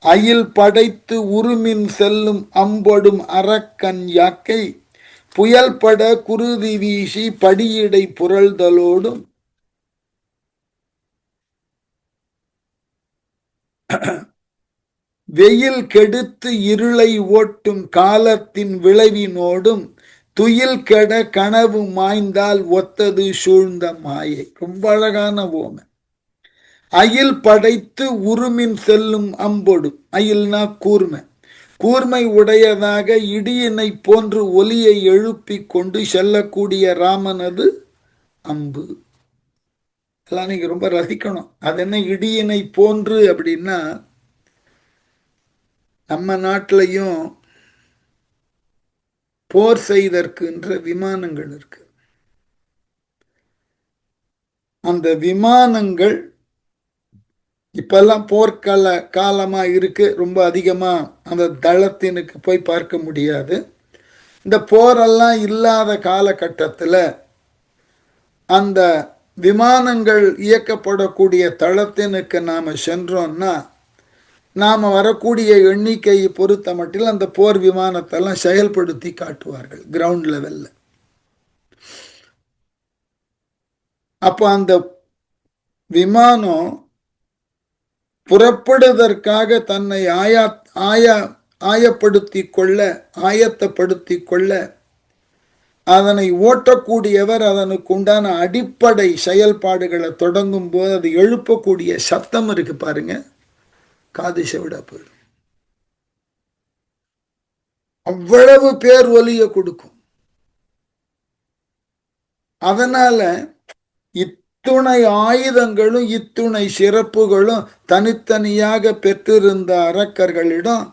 அயில் படைத்து உருமின் செல்லும் அம்பொடும் அரக்கன் யாக்கை புயல் பட குருதி வீசி படியிடை புரள்தலோடும் வெயில் கெடுத்து இருளை ஓட்டும் காலத்தின் விளைவினோடும் துயில் கெட கனவு மாய்ந்தால் ஒத்தது சூழ்ந்த மாயை. ரொம்ப அழகான ஓமை. அயில் படைத்து உருமின் செல்லும் அம்பொடும், அயில்னா கூர்மை, கூர்மை உடையதாக இடியினை போன்று ஒலியை எழுப்பிக் கொண்டு செல்லக்கூடிய ராமனது அம்பு. எல்லாம் நீங்க ரொம்ப ரசிக்கணும். அது என்ன இடியினை போன்று அப்படின்னா, நம்ம நாட்டிலையும் போர் செய்தற்கின்ற விமானங்கள் இருக்கு. அந்த விமானங்கள் இப்பெல்லாம் போர்க்கால காலமா இருக்கு, ரொம்ப அதிகமா அந்த தளத்தினுக்கு போய் பார்க்க முடியாது. இந்த போரெல்லாம் இல்லாத காலகட்டத்தில் அந்த விமானங்கள் இயக்கப்படக்கூடிய தளத்தினுக்கு நாம சென்றோம்னா, நாம வரக்கூடிய எண்ணிக்கையை பொறுத்த மட்டில் அந்த போர் விமானத்தெல்லாம் செயல்படுத்தி காட்டுவார்கள் கிரவுண்ட் லெவல்ல. அப்போ அந்த விமானம் புறப்படுவதற்காக தன்னை ஆயத்தப்படுத்தி கொள்ள அதனை ஓட்டக்கூடியவர் அதனுக்கு உண்டான அடிப்படை செயல்பாடுகளை தொடங்கும் போது அது எழுப்பக்கூடிய சத்தம் இருக்கு பாருங்க, காது செவிடா போயிடும். அவ்வளவு பேர் ஒலிய கொடுக்கும். அதனால இத்துணை ஆயுதங்களும் இத்துணை சிறப்புகளும் தனித்தனியாக பெற்றிருந்த அரக்கர்களிடம்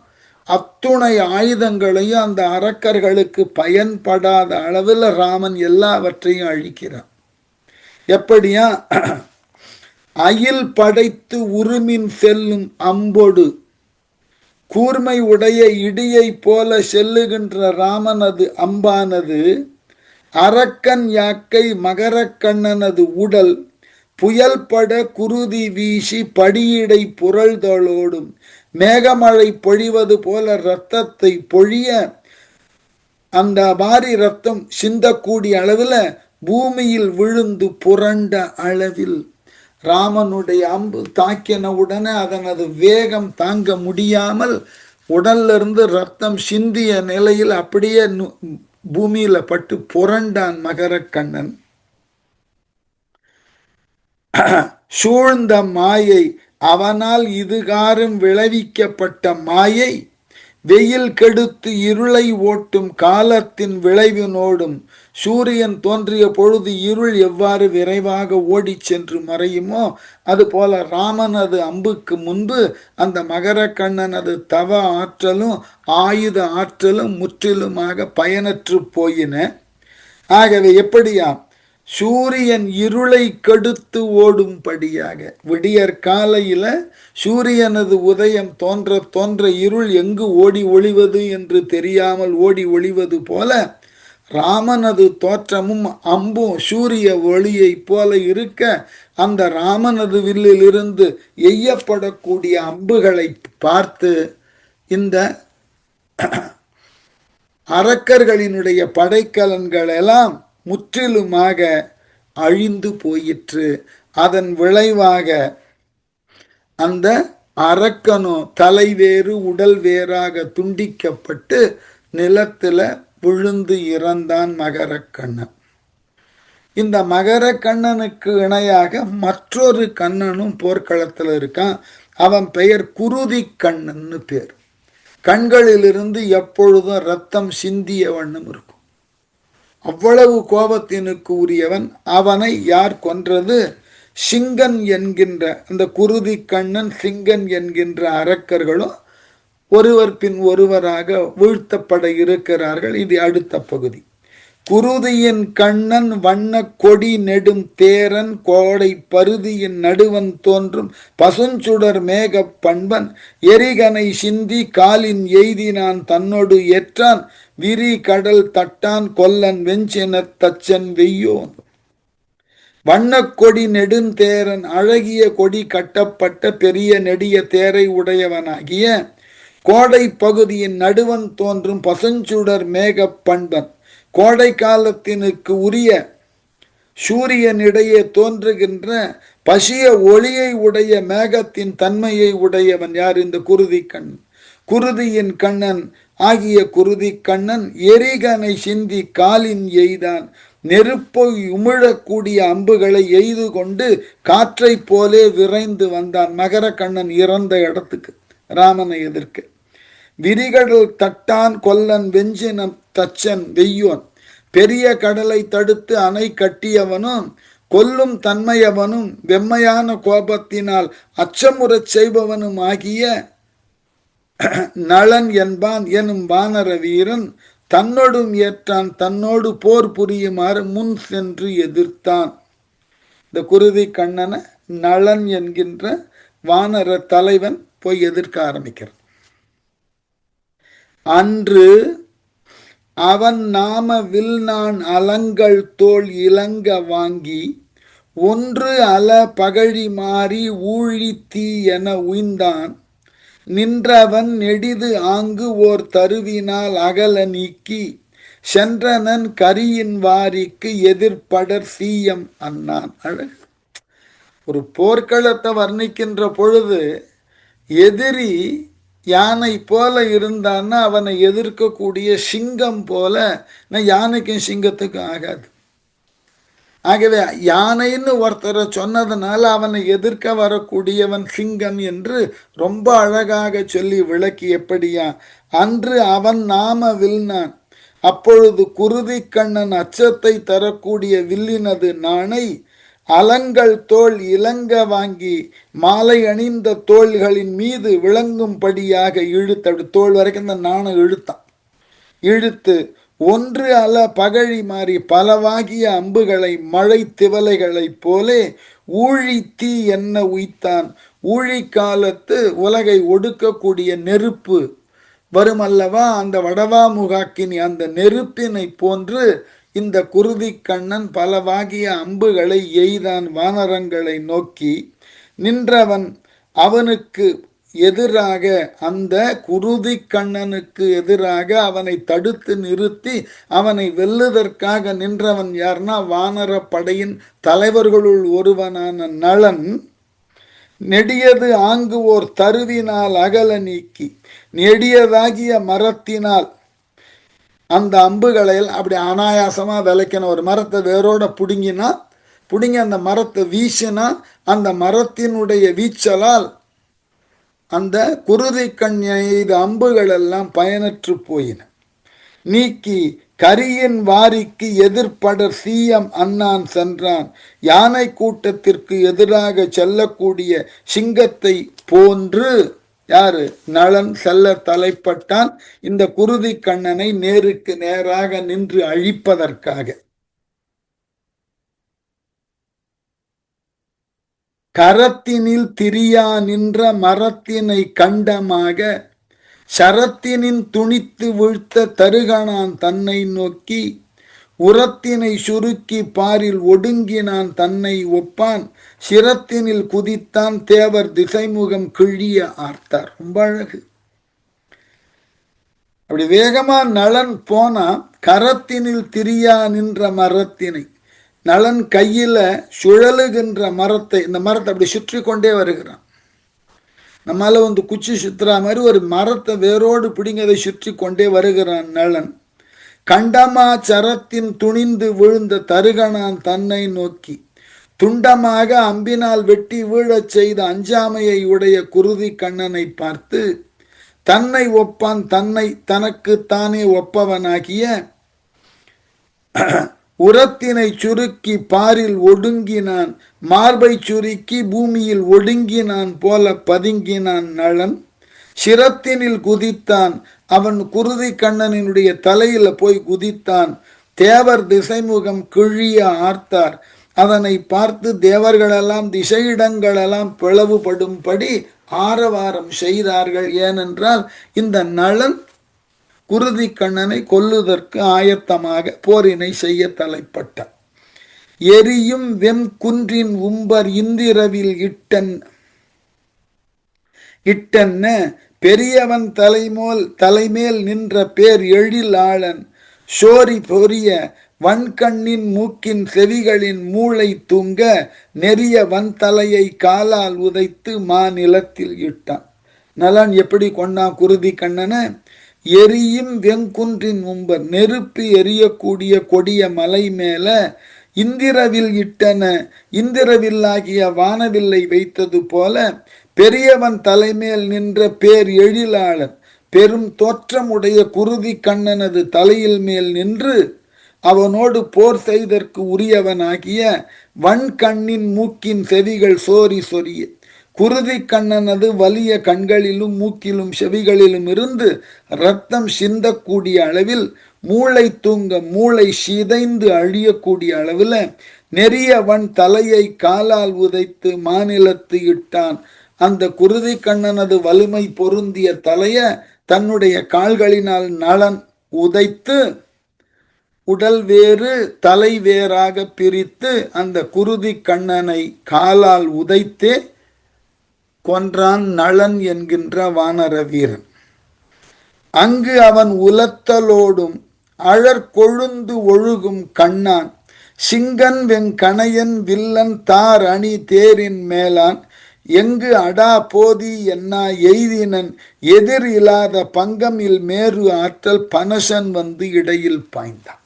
அத்துணை ஆயுதங்களையும் அந்த அரக்கர்களுக்கு பயன்படாத அளவில் ராமன் எல்லாவற்றையும் அழிக்கிறான். எப்படியா, அயில் படைத்து உருமின் செல்லும் அம்பொடு கூர்மை உடைய இடியை போல செல்லுகின்ற ராமனது அம்பானது அரக்கன் யாக்கை மகரக்கண்ணனது உடல் புயல்பட குருதி வீசி படியிடை புரள்தலோடும் மேகமழை பொழிவது போல இரத்தத்தை பொழிய அந்த மாறி ரத்தம் சிந்தக்கூடிய அளவில் பூமியில் விழுந்து புரண்ட அளவில் ராமனுடைய அம்பு தாக்கின உடனே அதனது வேகம் தாங்க முடியாமல் உடல்ல இருந்து ரத்தம் சிந்திய நிலையில் அப்படியே பூமியில பட்டு புரண்டான் மகரக்கண்ணன். சூழ்ந்த மாயை, அவனால் இதுகாரும் விளைவிக்கப்பட்ட மாயை வெயில் கெடுத்து இருளை ஓட்டும் காலத்தின் விளைவினோடும் சூரியன் தோன்றிய பொழுது இருள் எவ்வாறு விரைவாக ஓடிச் சென்று மறையுமோ அதுபோல ராமனது அம்புக்கு முன்பு அந்த மகரக்கண்ணனது தவ ஆற்றலும் ஆயுத ஆற்றலும் முற்றிலுமாக பயனற்று போயின. ஆகவே எப்படியா, சூரியன் இருளை கெடுத்து ஓடும்படியாக விடியற் காலையில சூரியனது உதயம் தோன்ற தோன்ற இருள் எங்கு ஓடி ஒளிவது என்று தெரியாமல் ஓடி ஒளிவது போல ராமனது தோற்றமும் அம்பும் சூரிய ஒளியை போல இருக்க அந்த ராமனது வில்லிலிருந்து எய்யப்படக்கூடிய அம்புகளை பார்த்து இந்த அரக்கர்களினுடைய படைக்கலன்கள் எல்லாம் முற்றிலுமாக அழிந்து போயிற்று. அதன் விளைவாக அந்த அரக்கனோ தலைவேறு உடல் வேறாக துண்டிக்கப்பட்டு நிலத்துல விழுந்து இறந்தான் மகரக்கண்ணன். இந்த மகரக்கண்ணனுக்கு இணையாக மற்றொரு கண்ணனும் போர்க்களத்தில் இருக்கான். அவன் பெயர் குருதி கண்ணன்னு பேர். கண்களிலிருந்து எப்பொழுதும் ரத்தம் சிந்திய வண்ணம் இருக்கும். அவ்வளவு கோபத்தினுக்கு உரியவன். அவனை யார் கொன்றது? சிங்கன் என்கின்ற அந்த குருதி கண்ணன் சிங்கன் என்கின்ற அரக்கர்களும் ஒருவர் பின் ஒருவராக வீழ்த்தப்பட இருக்கிறார்கள். இது அடுத்த பகுதி. குருதியின் கண்ணன் வண்ண கொடி நெடும் தேரன் கோடை பருதியின் நடுவன் தோன்றும் பசுஞ்சுடர் மேக பண்பன் எரிகனை சிந்தி காலின் எய்தினான் தன்னொடு ஏற்றான் விரி கடல் தட்டான் கொல்லன் வெஞ்சின தச்சன் வெய்யோன். வண்ணக்கொடி நெடுந்தேரன் அழகிய கொடி கட்டப்பட்ட பெரிய நெடிய தேரை உடையவனாகிய கோடை பகுதியின் நடுவன் தோன்றும் பசுஞ்சுடர் மேக பண்பன், கோடை காலத்தினுக்கு உரிய சூரியனிடையே தோன்றுகின்ற பசிய ஒளியை உடைய மேகத்தின் தன்மையை உடையவன் யார்? இந்த குருதி கண்ணன். குருதியின் கண்ணன் ஆகிய குருதி கண்ணன் எரிகனை சிந்தி காலின் எய்தான். நெருப்பை உமிழக்கூடிய அம்புகளை எய்து கொண்டு காற்றை போலே விரைந்து வந்தான் மகர கண்ணன் இறந்த இடத்துக்கு ராமனை எதிர்க்க. விரிகடல் தட்டான் கொல்லன் வெஞ்சினம் தச்சன் வெய்யோன். பெரிய கடலை தடுத்து அணை கட்டியவனும் கொல்லும் தன்மையவனும் வெம்மையான கோபத்தினால் அச்சமுறச் செய்பவனும் ஆகிய நளன் என்பான் எனும் வானர வீரன் தன்னோடும் ஏற்றான். தன்னோடு போர் புரியுமாறு முன் சென்று எதிர்த்தான். இந்த குருதி கண்ணனை நளன் என்கின்ற வானர தலைவன் போய் எதிர்க்க ஆரம்பிக்கிறான். அன்று அவன் நாம வில்நான் அலங்கள் தோல் இலங்க வாங்கி ஒன்று அல பகழி மாறி ஊழி தீ என உய்ந்தான். நின்றவன் நெடிது ஆங்கு ஓர் தருவினால் அகல நீக்கி சென்றனன் கரியின் வாரிக்கு எதிர்படர் சீயம் அண்ணான். அழகு. ஒரு போர்க்களத்தை வர்ணிக்கின்ற பொழுது எதிரி யானை போல இருந்தான்னா அவனை எதிர்க்கக்கூடிய சிங்கம் போல, யானைக்கும் சிங்கத்துக்கும் ஆகாது. ஆகவே யானைன்னு ஒருத்தரை சொன்னதுனால அவனை எதிர்க்க வரக்கூடியவன் சிங்கம் என்று ரொம்ப அழகாக சொல்லி விளக்கி. எப்படியா? அன்று அவன் நாம வில்னான். அப்பொழுது குருதி கண்ணன் அச்சத்தை தரக்கூடிய வில்லினது நாணை அலங்கள் தோல் இலங்க வாங்கி மாலை அணிந்த தோள்களின் மீது விளங்கும்படியாக இழுத்தடு. தோல் வரைக்கும் இந்த நாணை இழுத்து ஒன்று அல பகழி மாறி பலவாகிய அம்புகளை மழை திவலைகளைப் போலே ஊழி தீ என்ன உய்த்தான். ஊழி காலத்து உலகை ஒடுக்கக்கூடிய நெருப்பு வருமல்லவா, அந்த வடவாமுகாக்கினி அந்த நெருப்பினை போன்று இந்த குருதி கண்ணன் பலவாகிய அம்புகளை எய்தான் வானரங்களை நோக்கி. நின்றவன் அவனுக்கு எதிராக, அந்த குருதி கண்ணனுக்கு எதிராக அவனை தடுத்து நிறுத்தி அவனை வெல்லுவதற்காக நின்றவன் யார்னா வானர படையின் தலைவர்களுள் ஒருவனான நளன். நெடியது ஆங்கு ஓர் தருவினால் அகல நீக்கி, நெடியதாகிய மரத்தினால் அந்த அம்புகளை அப்படி அனாயாசமா விளைக்கணும். ஒரு மரத்தை வேரோட புடுங்கி அந்த மரத்தை வீசினா அந்த மரத்தினுடைய வீச்சலால் அந்த குருதி கண் எய்த அம்புகள் எல்லாம் பயனற்று போயின. நீக்கி கரியின் வாரிக்கு எதிர்படர் சீயம் அண்ணான் சென்றான். யானை கூட்டத்திற்கு எதிராக செல்லக்கூடிய சிங்கத்தை போன்று யாரு? நளன் செல்ல தலைப்பட்டான். இந்த குருதி கண்ணனை நேருக்கு நேராக நின்று அழிப்பதற்காக. கரத்தினில் திரியா நின்ற மரத்தினை கண்டமாக சரத்தினின் துணித்து வீழ்த்த தருகனான் தன்னை நோக்கி உரத்தினை சுருக்கி பாரில் ஒடுங்கினான் தன்னை ஒப்பான். சிரத்தினில் குதித்தான் தேவர் திசைமுகம் கிழிய ஆர்த்தார். ரொம்ப அழகு. அப்படி வேகமா நளன் போனா கரத்தினில் திரியா நின்ற மரத்தினை, நளன் கையில சுழலுகின்ற மரத்தை, இந்த மரத்தை அப்படி சுற்றி கொண்டே வருகிறான். நம்மால வந்து குச்சி சுத்துறா மாதிரி ஒரு மரத்தை வேரோடு பிடிங்கதை சுற்றி கொண்டே வருகிறான் நளன். கண்டமா சரத்தின் துணிந்து விழுந்த தருகனான் தன்னை நோக்கி துண்டமாக அம்பினால் வெட்டி வீழச் செய்த அஞ்சாமையை உடைய குருதி கண்ணனை பார்த்து தன்னை ஒப்பான். தன்னை தனக்கு தானே ஒப்பவனாகிய உரத்தினை சுருக்கி பாரில் ஒடுங்கினான். மார்பை சுருக்கி பூமியில் ஒடுங்கினான் போல பதுங்கினான் நளன். சிரத்தினில் குதித்தான். அவன் குருதி கண்ணனினுடைய தலையில போய் குதித்தான். தேவர் திசைமுகம் கிழிய ஆர்த்தார். அதனை பார்த்து தேவர்களெல்லாம் திசையிடங்களெல்லாம் பிளவுபடும்படி ஆரவாரம் செய்தார்கள். ஏனென்றால் இந்த நளன் குருதி கண்ணனை கொல்லுவதற்கு ஆயத்தமாக போரினை செய்ய தலைப்பட்டார். எரியும் வெம் குன்றின் உம்பர் இந்திரவில் இட்டன்ன பெரியவன் தலைமேல் நின்ற பேர் எழிலாளன் சோரி பொரிய வன்கண்ணின் மூக்கின் செவிகளின் மூளை தூங்க நெறிய வன் தலையை காலால் உதைத்து மாநிலத்தில் இட்டான். நலன் எப்படி கொண்டான் குருதி கண்ணனை? எரியும் வெங்குன்றின் மும்பர், நெருப்பு எரியக்கூடிய கொடிய மலை மேல இந்திரவில் இட்டன, இந்திரவில்லாகிய வானவில்லை வைத்தது போல பெரியவன் தலைமேல் நின்ற பேர் எழிலாளன். பெரும் தோற்றம் உடைய குருதி கண்ணனது தலையில் மேல் நின்று அவனோடு போர் செய்தற்கு உரியவனாகிய வன்கண்ணின் மூக்கின் செவிகள் சோரி சொரிய குருதி கண்ணனது வலிய கண்களிலும் மூக்கிலும் செவிகளிலும் இருந்து இரத்தம் சிந்தக்கூடிய அளவில் மூளை தூங்க மூளை சிதைந்து அழியக்கூடிய அளவில் நெறியவன் தலையை காலால் உதைத்து மாநிலத்து இட்டான். அந்த குருதி கண்ணனது வலிமை பொருந்திய தலைய தன்னுடைய கால்களினால் நலன் உதைத்து உடல் வேறு தலை வேறாக பிரித்து அந்த குருதி கண்ணனை காலால் உதைத்தே கொன்றான் நளன் என்கின்ற வானர வீரன். அங்கு அவன் உலத்தலோடும் அழற்கொழுந்து ஒழுகும் கண்ணான் சிங்கன் வெங்கணையன் வில்லன் தார் அணி தேரின் மேலான் எங்கு அடா போதி என்னா எய்தினன் எதிர் இல்லாத பங்கம் இல் மேரு ஆற்றல் பனசன் வந்து இடையில் பாய்ந்தான்.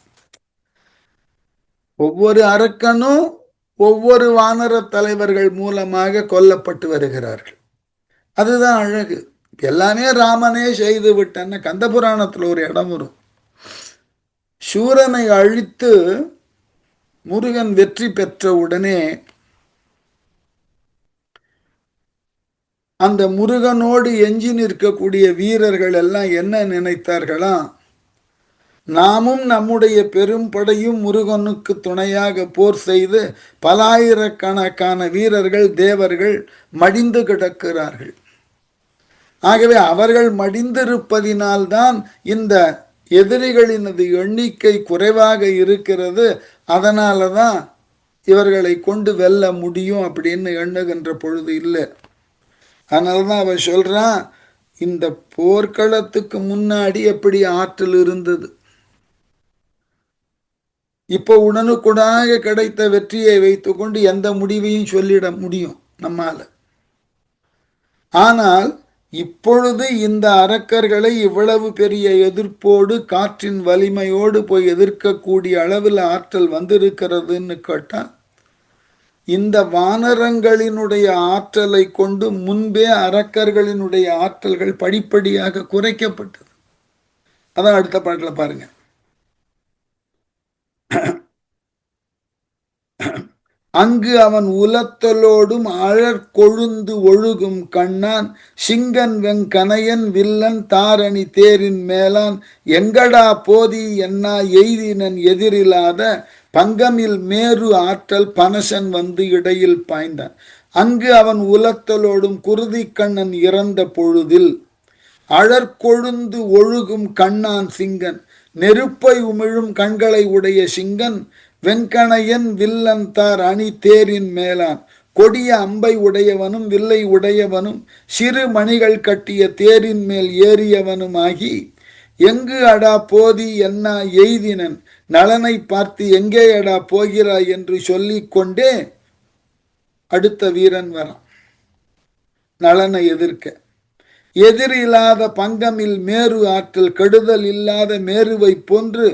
ஒவ்வொரு அரக்கனும் ஒவ்வொரு வானர தலைவர்கள் மூலமாக கொல்லப்பட்டு வருகிறார்கள். அதுதான் அழகு. எல்லாமே ராமனே செய்து விட்டன்னு கந்த புராணத்தில் ஒரு இடம் வரும். சூரனை அழித்து முருகன் வெற்றி பெற்ற உடனே அந்த முருகனோடு எஞ்சி நிற்கக்கூடிய வீரர்கள் எல்லாம் என்ன நினைத்தார்களாம், நாமும் நம்முடைய பெரும் படையும் முருகனுக்கு துணையாக போர் செய்து பலாயிரக்கணக்கான வீரர்கள் தேவர்கள் மடிந்து கிடக்கிறார்கள். ஆகவே அவர்கள் மடிந்திருப்பதினால்தான் இந்த எதிரிகளினது எண்ணிக்கை குறைவாக இருக்கிறது, அதனால தான் இவர்களை கொண்டு வெல்ல முடியும் அப்படின்னு எண்ணுகின்ற பொழுது இல்லை. அதனால தான் அவன் சொல்றான், இந்த போர்க்களத்துக்கு முன்னாடி எப்படி ஆற்றல் இருந்தது, இப்போ உடனுக்குடாக கிடைத்த வெற்றியை வைத்துக்கொண்டு எந்த முடிவையும் சொல்லிட முடியும் நம்மால. ஆனால் இப்பொழுது இந்த அரக்கர்களை இவ்வளவு பெரிய எதிர்ப்போடு காற்றின் வலிமையோடு போய் எதிர்க்கக்கூடிய அளவில் ஆற்றல் வந்திருக்கிறதுன்னு கேட்டா, இந்த வானரங்களினுடைய ஆற்றலை கொண்டு முன்பே அரக்கர்களினுடைய ஆற்றல்கள் படிப்படியாக குறைக்கப்பட்டது. அதான் அடுத்த பாட்டில் பாருங்க. அங்கு அவன் உலத்தலோடும் அழற்கொழுந்து ஒழுகும் கண்ணான் சிங்கன் வெங்கணையன் வில்லன் தாரணி தேரின் மேலான் எங்கடா போதி என்னா எய்தினன் எதிரில்லாத பங்கமில் மேரு ஆற்றல் பனசன் வந்து இடையில் பாய்ந்தான். அங்கு அவன் உலத்தலோடும் குருதி கண்ணன் இறந்த பொழுதில் அழற்கொழுந்து ஒழுகும் கண்ணான் சிங்கன் நெருப்பை உமிழும் கண்களை உடைய சிங்கன் வெங்கணையன் வில்லன் தார் அணி தேரின் மேலான் கொடிய அம்பை உடையவனும் வில்லை உடையவனும் சிறு மணிகள் கட்டிய தேரின் மேல் ஏறியவனும் ஆகி எங்கு அடா போதி என்ன எய்தினன் நலனை பார்த்து எங்கே அடா போகிறாய் என்று சொல்லிக் கொண்டே அடுத்த வீரன் வரான் நலனை எதிர்க்க. எதிரில்லாத பங்கமில் மேரு ஆற்றல் கெடுதல் இல்லாத மேருவை போன்று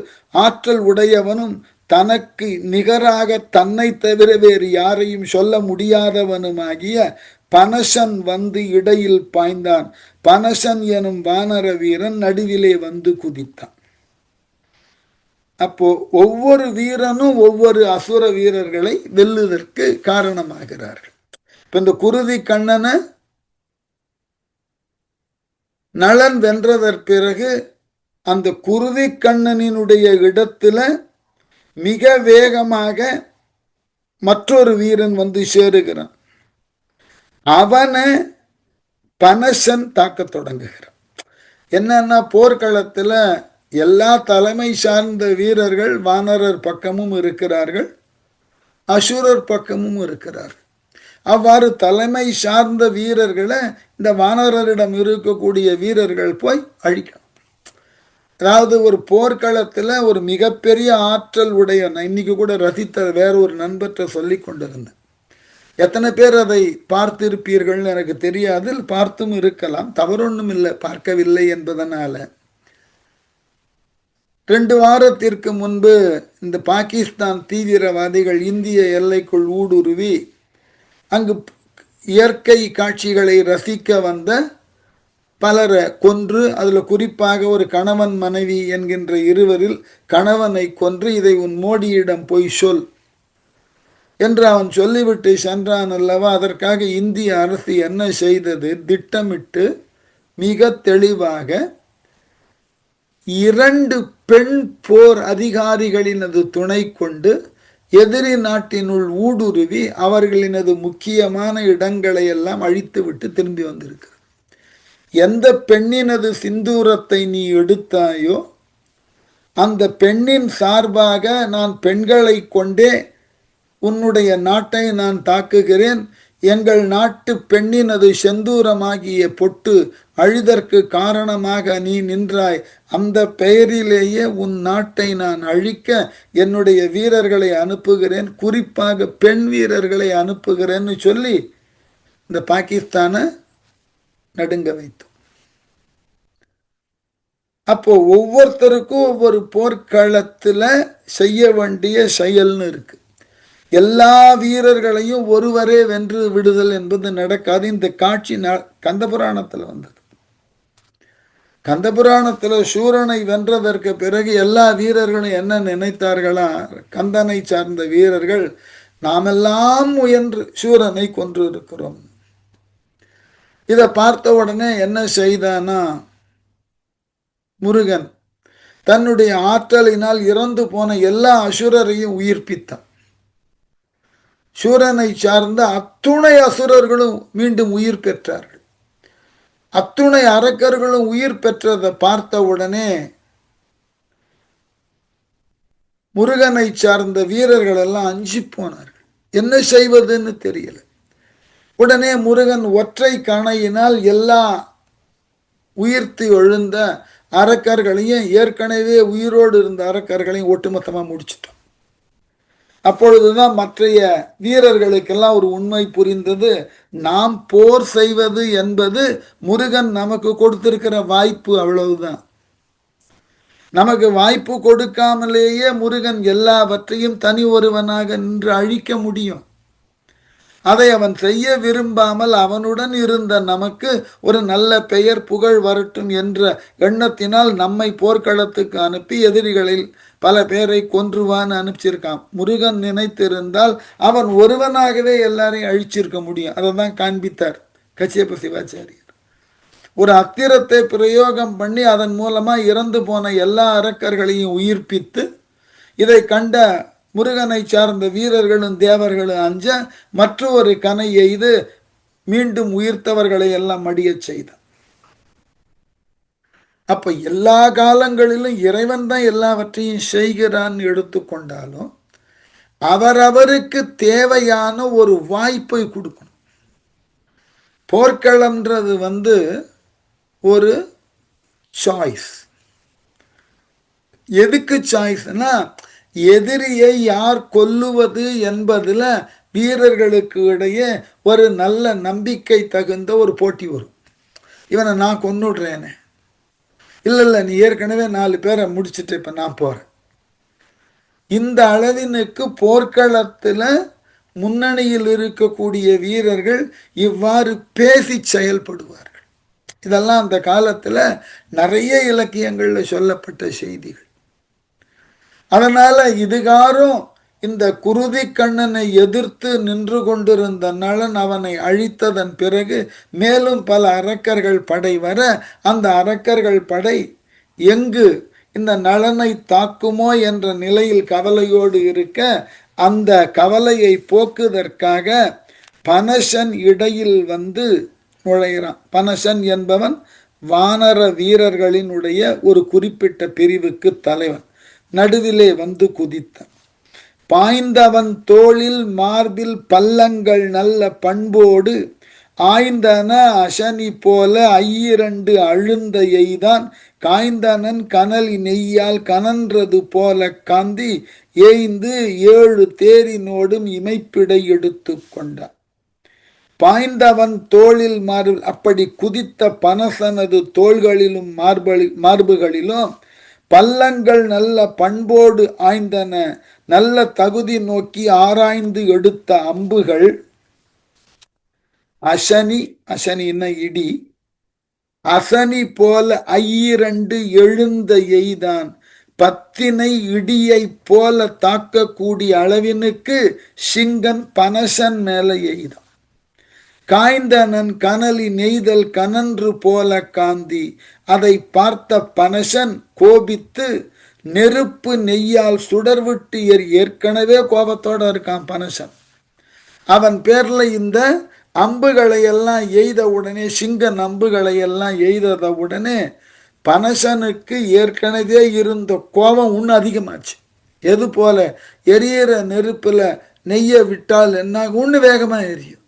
ஆற்றல் உடையவனும் தனக்கு நிகராக தன்னை தவிர வேறு யாரையும் சொல்ல முடியாதவனுமாகிய பனசன் வந்து இடையில் பாய்ந்தான். பனசன் எனும் வானர வீரன் நடுவிலே வந்து குதித்தான். அப்போ ஒவ்வொரு வீரனும் ஒவ்வொரு அசுர வீரர்களை வெல்லுவதற்கு காரணமாகிறார்கள். இப்ப இந்த குருதி கண்ணனை நளன் வென்றதற்கு பிறகு அந்த குருதி கண்ணனினுடைய இடத்துல மிக வேகமாக மற்றொரு வீரன் வந்து சேருகிறான். அவனை பனசன் தாக்க தொடங்குகிறான். என்னன்னா, போர்க்களத்தில் எல்லா தலைமை சார்ந்த வீரர்கள் வானரர் பக்கமும் இருக்கிறார்கள், அசுரர் பக்கமும் இருக்கிறார்கள். அவ்வாறு தலைமை சார்ந்த வீரர்களை இந்த வானரரிடம் இருக்கக்கூடிய வீரர்கள் போய் அழிக்கணும். அதாவது ஒரு போர்க்களத்தில் ஒரு மிகப்பெரிய ஆற்றல் உடைய, நான் இன்னைக்கு கூட ரசித்த வேற ஒரு நண்பர்கிட்ட சொல்லி கொண்டிருந்தேன். எத்தனை பேர் அதை பார்த்திருப்பீர்கள்னு எனக்கு தெரியாது, பார்த்தும் இருக்கலாம், தவறொன்றும் இல்லை, பார்க்கவில்லை என்பதனால. 2 வாரத்திற்கு முன்பு இந்த பாகிஸ்தான் தீவிரவாதிகள் இந்திய எல்லைக்குள் ஊடுருவி அங்கு இயற்கை காட்சிகளை ரசிக்க வந்த பலரை கொன்று, அதுல குறிப்பாக ஒரு கணவன் மனைவி என்கின்ற இருவரில் கணவனை கொன்று இதை உன் மோடியிடம் போய் சொல் என்று அவன் சொல்லிவிட்டு சென்றான் அல்லவா. அதற்காக இந்திய அரசு என்ன செய்தது? திட்டமிட்டு மிக தெளிவாக 2 பெண் போர் அதிகாரிகளினது துணை கொண்டு எதிரி நாட்டினுள் ஊடுருவி அவர்களினது முக்கியமான இடங்களை எல்லாம் அழித்துவிட்டு திரும்பி வந்திருக்கு. எந்த பெண்ணினது சிந்தூரத்தை நீ எடுத்தாயோ அந்த பெண்ணின் சார்பாக நான் பெண்களை கொண்டே உன்னுடைய நாட்டை நான் தாக்குகிறேன், எங்கள் நாட்டு பெண்ணினது செந்தூரமாகிய பொட்டு அழிதற்கு காரணமாக நீ நின்றாய், அந்த பெயரிலேயே உன் நாட்டை நான் அழிக்க என்னுடைய வீரர்களை அனுப்புகிறேன், குறிப்பாக பெண் வீரர்களை அனுப்புகிறேன்னு சொல்லி இந்த பாகிஸ்தானை நடுங்க வைத்தோம். அப்போ ஒவ்வொருத்தருக்கும் ஒவ்வொரு போர்க்களத்துல செய்ய வேண்டிய செயல்னு இருக்கு. எல்லா வீரர்களையும் ஒருவரே வென்று விடுதல் என்பது நடக்காது. இந்த காட்சி கந்தபுராணத்தில் வந்தது. கந்தபுராணத்தில் சூரனை வென்றதற்கு பிறகு எல்லா வீரர்களும் என்ன நினைத்தார்களா? கந்தனை சார்ந்த வீரர்கள் நாமெல்லாம் முயன்று சூரனை கொன்று இருக்கிறோம். இதை பார்த்த உடனே என்ன செய்தானா முருகன் தன்னுடைய ஆற்றலினால் இறந்து போன எல்லா அசுரரையும் உயிர்ப்பித்தான். சூரனை சார்ந்த அத்துணை அசுரர்களும் மீண்டும் உயிர் பெற்றார்கள். அத்துணை அரக்கர்களும் உயிர் பெற்றதை பார்த்த உடனே முருகனை சார்ந்த வீரர்கள் எல்லாம் அஞ்சி போனார்கள். என்ன செய்வதுன்னு தெரியல. உடனே முருகன் ஒற்றை கணையினால் எல்லா உயிர்த்து எழுந்த அரக்கர்களையும் ஏற்கனவே உயிரோடு இருந்த அரக்கர்களையும் ஒட்டுமொத்தமாக முடிச்சிட்டான். அப்பொழுதுதான் மற்றைய வீரர்களுக்கெல்லாம் ஒரு உண்மை புரிந்தது. நாம் போர் செய்வது என்பது முருகன் நமக்கு கொடுத்திருக்கிற வாய்ப்பு, அவ்வளவுதான். நமக்கு வாய்ப்பு கொடுக்காமலேயே முருகன் எல்லாவற்றையும் தனி ஒருவனாக நின்று அழிக்க முடியும். அதை அவன் செய்ய விரும்பாமல் அவனுடன் இருந்த நமக்கு ஒரு நல்ல பெயர் புகழ் வரட்டும் என்ற எண்ணத்தினால் நம்மை போர்க்களத்துக்கு அனுப்பி எதிரிகளில் பல பேரை கொன்றுவான்னு அனுப்பிச்சிருக்கான். முருகன் நினைத்திருந்தால் அவன் ஒருவனாகவே எல்லாரையும் அழிச்சிருக்க முடியும். அதை தான் காண்பித்தார் கச்சியப்ப சிவாச்சாரியர். ஒரு அத்திரத்தை பிரயோகம் பண்ணி அதன் மூலமா இறந்து போன எல்லா அரக்கர்களையும் உயிர்ப்பித்து இதை கண்ட முருகனை சார்ந்த வீரர்களும் தேவர்களும் அஞ்ச மற்றொரு கனை எய்து மீண்டும் உயிர்த்தவர்களை எல்லாம் மடிய செய்தான். அப்ப எல்லா காலங்களிலும் இறைவன் தான் எல்லாவற்றையும் செய்கிறான் எடுத்துக்கொண்டாலும் அவரவருக்கு தேவையான ஒரு வாய்ப்பை கொடுக்கணும். போர்க்களம்ன்றது ஒரு சாய்ஸ். எதுக்கு சாய்ஸ்னா எதிரியை யார் கொல்லுவது என்பதில் வீரர்களுக்கு இடையே ஒரு நல்ல நம்பிக்கை தகுந்த ஒரு போட்டி வரும். இவனை நான் கொன்னுடுறேனே, இல்லை நீ ஏற்கனவே 4 பேரை முடிச்சுட்டு இப்போ நான் போகிறேன். இந்த அளவினுக்கு போர்க்களத்தில் முன்னணியில் இருக்கக்கூடிய வீரர்கள் இவ்வாறு பேசி செயல்படுவார்கள். இதெல்லாம் அந்த காலத்தில் நிறைய இலக்கியங்களில் சொல்லப்பட்ட செய்திகள். அதனால இதுகாரும் இந்த குருதி கண்ணனை எதிர்த்து நின்று கொண்டிருந்த நளன் அவனை அழித்ததன் பிறகு மேலும் பல அரக்கர்கள் படை வர அந்த அரக்கர்கள் படை எங்கு இந்த நளனை தாக்குமோ என்ற நிலையில் கவலையோடு இருக்க அந்த கவலையை போக்குவதற்காக பனசன் இடையில் நுழைகிறான். பனசன் என்பவன் வானர வீரர்களினுடைய ஒரு குறிப்பிட்ட பிரிவுக்கு தலைவன். நடுவிலே குதித்தான். பாய்ந்தவன் தோளில் மார்பில் பல்லங்கள் நல்ல பண்போடு ஆய்ந்தன அசனி போல 2 அழுந்த எய்தான் காய்ந்தனன் கனலி நெய்யால் கனன்றது போல காந்தி ஏய்ந்து 7 தேரினோடும் இமைப்பிடை எடுத்து கொண்டான். பாய்ந்தவன் தோளில் மார்பில், அப்படி குதித்த பனசனது தோள்களிலும் மார்புகளிலும் பல்லங்கள் நல்ல பண்போடு ஆய்ந்தன. நல்ல தகுதி நோக்கி ஆராய்ந்து எடுத்த அம்புகள் அசனி, அசனின இடி, அசனி போல ஐயிரண்டு எழுந்த எய்தான் பத்தினை இடியை போல தாக்கக்கூடிய அளவினுக்கு சிங்கன் பனசன் மேல எய்தான். காய்ந்தனன் கனலி நெய்தல் கனன்று போல காந்தி அதை பார்த்த பனசன் கோபித்து நெருப்பு நெய்யால் சுடர்விட்டு ஏற்கனவே கோபத்தோட இருக்கான் பனசன். அவன் பேர்ல இந்த அம்புகளை எல்லாம் எய்த உடனே, சிங்கன் அம்புகளை எல்லாம் எய்தத உடனே பனசனுக்கு ஏற்கனவே இருந்த கோபம் இன்னும் அதிகமாச்சு. எது போல எரியிற நெருப்புல நெய்ய விட்டால் என்ன ஒன்று வேகமா எரியும்.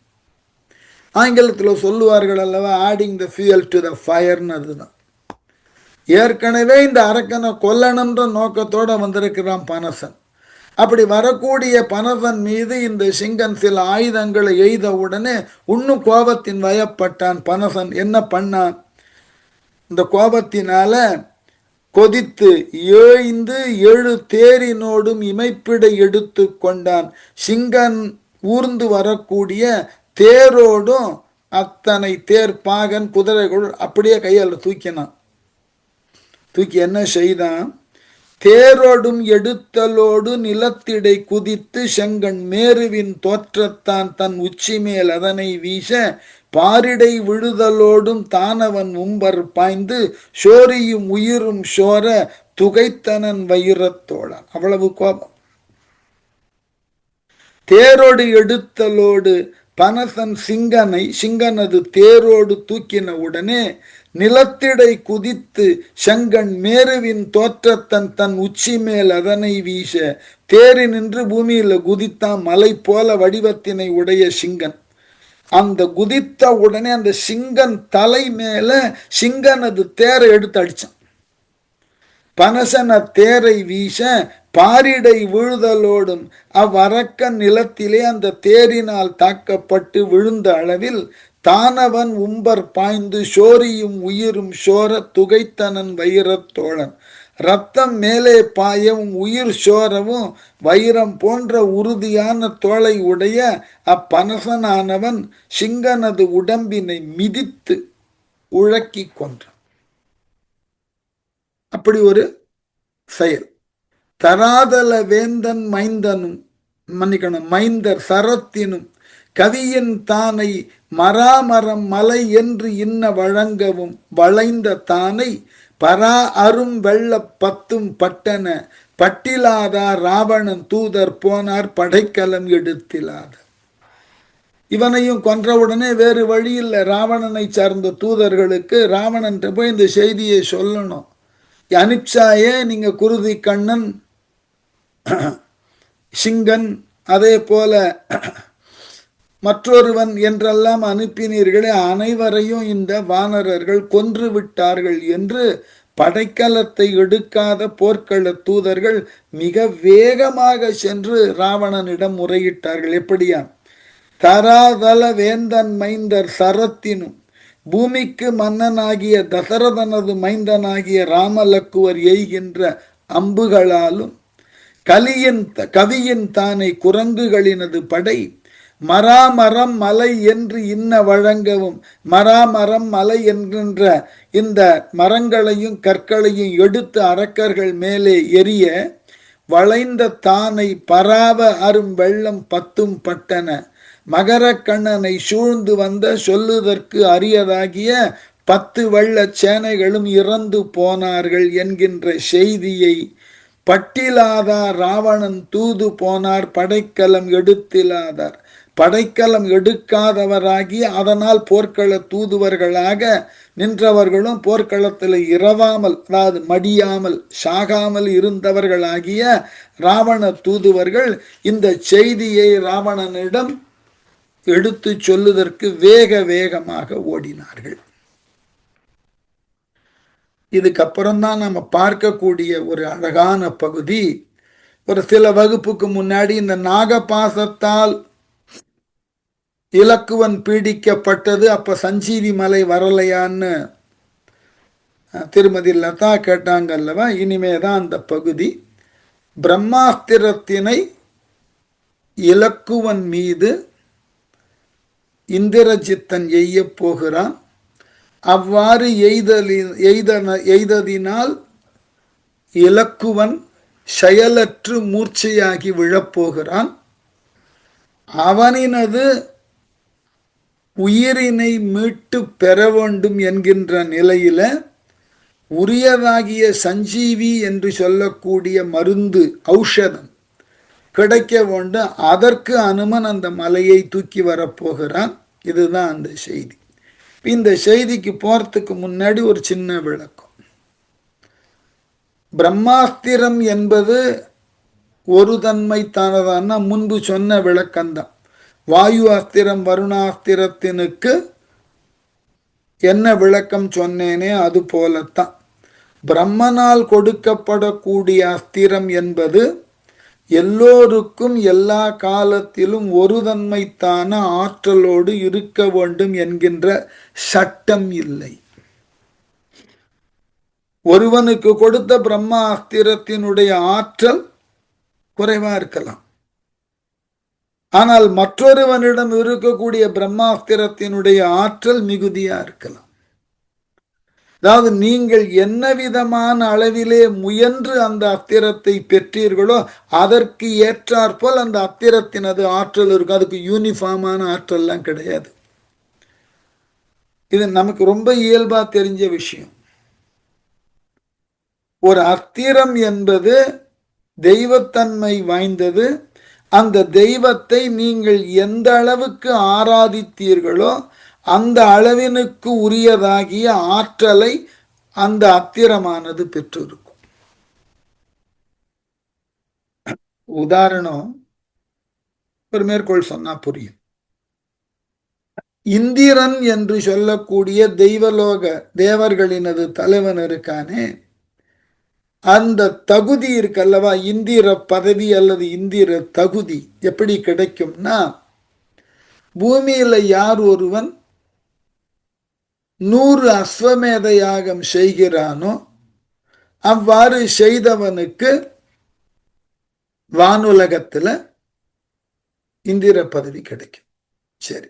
ஆங்கிலத்தில் சொல்லுவார்கள் அல்லவா, adding the fuel to the ஃபயர்னு. அதுதான் ஏற்கனவே இந்த அரக்கனை கொல்லணுன்ற நோக்கத்தோட வந்திருக்கிறான் பனசன். அப்படி வரக்கூடிய பனசன் மீது இந்த சிங்கன் சில ஆயுதங்களை எய்த உடனே இன்னும் கோபத்தின் வயப்பட்டான் பனசன். என்ன பண்ணான்? இந்த கோபத்தினால கொதித்து ஏய்ந்து 7 தேரினோடும் இமைப்பிடை எடுத்து கொண்டான். சிங்கன் ஊர்ந்து வரக்கூடிய தேரோடும் அத்தனை தேர் பாகன் குதிரைகள் அப்படியே கையால் தூக்கினான். தூக்கி என்ன செய்தான்? தேரோடும் எடுத்தலோடு நிலத்திடை குதித்து செங்கண் மேருவின் தோற்றத்தான் தன் உச்சி மேல் அதனை வீச பாரிடை விழுதலோடும் தானவன் உம்பர் பாய்ந்து சோரியும் உயிரும் சோர துகைத்தனன் வைரத்தோழன். அவ்வளவு கோபம். தேரோடு எடுத்தலோடு பனசன் சிங்கனது தேரோடு தூக்கின உடனே நிலத்திடை குதித்து செங்கண் மேருவின் தோற்றத்தன் தன் உச்சி மேல் அதனை வீச தேரி நின்று பூமியில குதித்தான். மலை போல வடிவத்தினை உடைய சிங்கன். அந்த குதித்த உடனே அந்த சிங்கன் தலை மேல சிங்கனது தேரை எடுத்து அடிச்சான். பனசன தேரை வீச பாரிடை விழுதலோடும் அவ்வரக்க நிலத்திலே அந்த தேரினால் தாக்கப்பட்டு விழுந்த அளவில் தானவன் உம்பர் பாய்ந்து சோரியும் உயிரும் சோர துகைத்தனன் வைரத்தோழன். ரத்தம் மேலே பாயவும் உயிர் சோரவும் வைரம் போன்ற உறுதியான தோளை உடைய அப்பனசனானவன் சிங்கனது உடம்பினை மிதித்து உழக்கி கொன்றான். அப்படி ஒரு செயல். தராதல வேந்தன் மைந்தனும் மைந்தர் சரத்தினும் கவியின் தானை மராமரம் மலை என்று இன்ன வழங்கவும் வளைந்த தானை பரா அரும் வெள்ள பத்தும் பட்டன பட்டிலாதார் ராவணன் தூதர் போனார் படைக்கலம் எடுத்திலாத. இவனையும் கொன்றவுடனே வேறு வழி இல்லை. ராவணனை சார்ந்த தூதர்களுக்கு ராவணன் போய் இந்த செய்தியை சொல்லணும். அனுப்சாயே, நீங்க குருதி கண்ணன், சிங்கன், அதே போல மற்றொருவன் என்றெல்லாம் அனுப்பினீர்களே, அனைவரையும் இந்த வானரர்கள் கொன்று விட்டார்கள் என்று படைக்கலத்தை எடுக்காத போர்க்கள தூதர்கள் மிக வேகமாக சென்று ராவணனிடம் முறையிட்டார்கள். எப்படியா? தராதல வேந்தன் மைந்தர் சரத்தினும் பூமிக்கு மன்னனாகிய தசரதனது மைந்தனாகிய ராமலக்குவர் எய்கின்ற அம்புகளாலும் கவியின் தானை குரங்குகளினது படை மராமரம் மலை என்று இன்ன வழங்கவும் மராமரம் மலை என்கின்ற இந்த மரங்களையும் கற்களையும் எடுத்து அரக்கர்கள் மேலே எரிய வளைந்த தானை பராவ அரும் வெள்ளம் பத்தும் பட்டன மகர கண்ணனை சூழ்ந்து வந்த சொல்லுதற்கு அரியதாகிய 10 வெள்ள சேனைகளும் இறந்து போனார்கள் என்கின்ற செய்தியை பட்டிலாதார் ராவணன் தூது போனார் படைக்கலம் எடுத்திலாதார். படைக்கலம் எடுக்காதவராகி அதனால் போர்க்கள தூதுவர்களாக நின்றவர்களும் போர்க்களத்தில் இரவாமல், அதாவது மடியாமல் சாகாமல் இருந்தவர்களாகிய ராவண தூதுவர்கள் இந்த செய்தியை ராவணனிடம் எடுத்து சொல்லுவதற்கு வேக வேகமாக ஓடினார்கள். இதுக்கப்புறம்தான் நம்ம பார்க்கக்கூடிய ஒரு அழகான பகுதி. ஒரு சில வகுப்புக்கு முன்னாடி இந்த நாகபாசத்தால் இலக்குவன் பீடிக்கப்பட்டது, அப்ப சஞ்சீவி மலை வரலையான்னு திருமதி லதா கேட்டாங்க அல்லவா. இனிமேதான் அந்த பகுதி. பிரம்மாஸ்திரத்தினை இலக்குவன் மீது இந்திரஜித்தன் எய்ய போகிறான். அவ்வாறு எய்ததினால் இலக்குவன் செயலற்று மூர்ச்சையாகி விழப்போகிறான். அவனினது உயிரினை மீட்டு பெற வேண்டும் என்கின்ற நிலையில உரியதாகிய சஞ்சீவி என்று சொல்லக்கூடிய மருந்து ஔஷதம் கிடைக்க வேண்டும். அதற்கு அனுமன் அந்த மலையை தூக்கி வரப்போகிறான். இதுதான் அந்த செய்தி. இந்த செய்திக்கு போறதுக்கு முன்னாடி ஒரு சின்ன விளக்கம். பிரம்மாஸ்திரம் என்பது ஒரு தன்மை தானதான்னா முன்பு சொன்ன விளக்கம்தான். வாயு அஸ்திரம் வருணாஸ்திரத்தினுக்கு என்ன விளக்கம் சொன்னேனே அது போலத்தான் பிரம்மனால் கொடுக்கப்படக்கூடிய அஸ்திரம் என்பது எல்லோருக்கும் எல்லா காலத்திலும் ஒரு தன்மைத்தான ஆற்றலோடு இருக்க வேண்டும் என்கின்ற சட்டம் இல்லை. ஒருவனுக்கு கொடுத்த பிரம்மா அஸ்திரத்தினுடைய ஆற்றல் குறைவா இருக்கலாம். ஆனால் மற்றொருவனிடம் இருக்கக்கூடிய பிரம்மாஸ்திரத்தினுடைய ஆற்றல் மிகுதியா இருக்கலாம். அதாவது நீங்கள் என்ன விதமான அளவிலே முயன்று அந்த அஸ்திரத்தை பெற்றீர்களோ அதற்கு ஏற்றாற்போல் அந்த அஸ்திரத்தினது ஆற்றல் இருக்கும். அதுக்கு யூனிஃபார்மான ஆற்றல்லாம் கிடையாது. இது நமக்கு ரொம்ப இயல்பா தெரிஞ்ச விஷயம். ஒரு அஸ்திரம் என்பது தெய்வத்தன்மை வாய்ந்தது. அந்த தெய்வத்தை நீங்கள் எந்த அளவுக்கு ஆராதித்தீர்களோ அந்த அளவினுக்கு உரியதாகிய ஆற்றலை அந்த அத்திரமானது பெற்றிருக்கும். உதாரணம் ஒரு மேற்கோள் சொன்னா புரியும். இந்திரன் என்று சொல்லக்கூடிய தெய்வலோக தேவர்களினது தலைவன் இருக்கானே, அந்த தகுதி இருக்கல்லவா, இந்திர பதவி அல்லது இந்திர தகுதி எப்படி கிடைக்கும்னா, பூமியில யார் ஒருவன் 100 அஸ்வமேத யாகம் செய்கிறானோ அவ்வாறு செய்தவனுக்கு வானுலகத்துல இந்திர பதவி கிடைக்கும். சரி,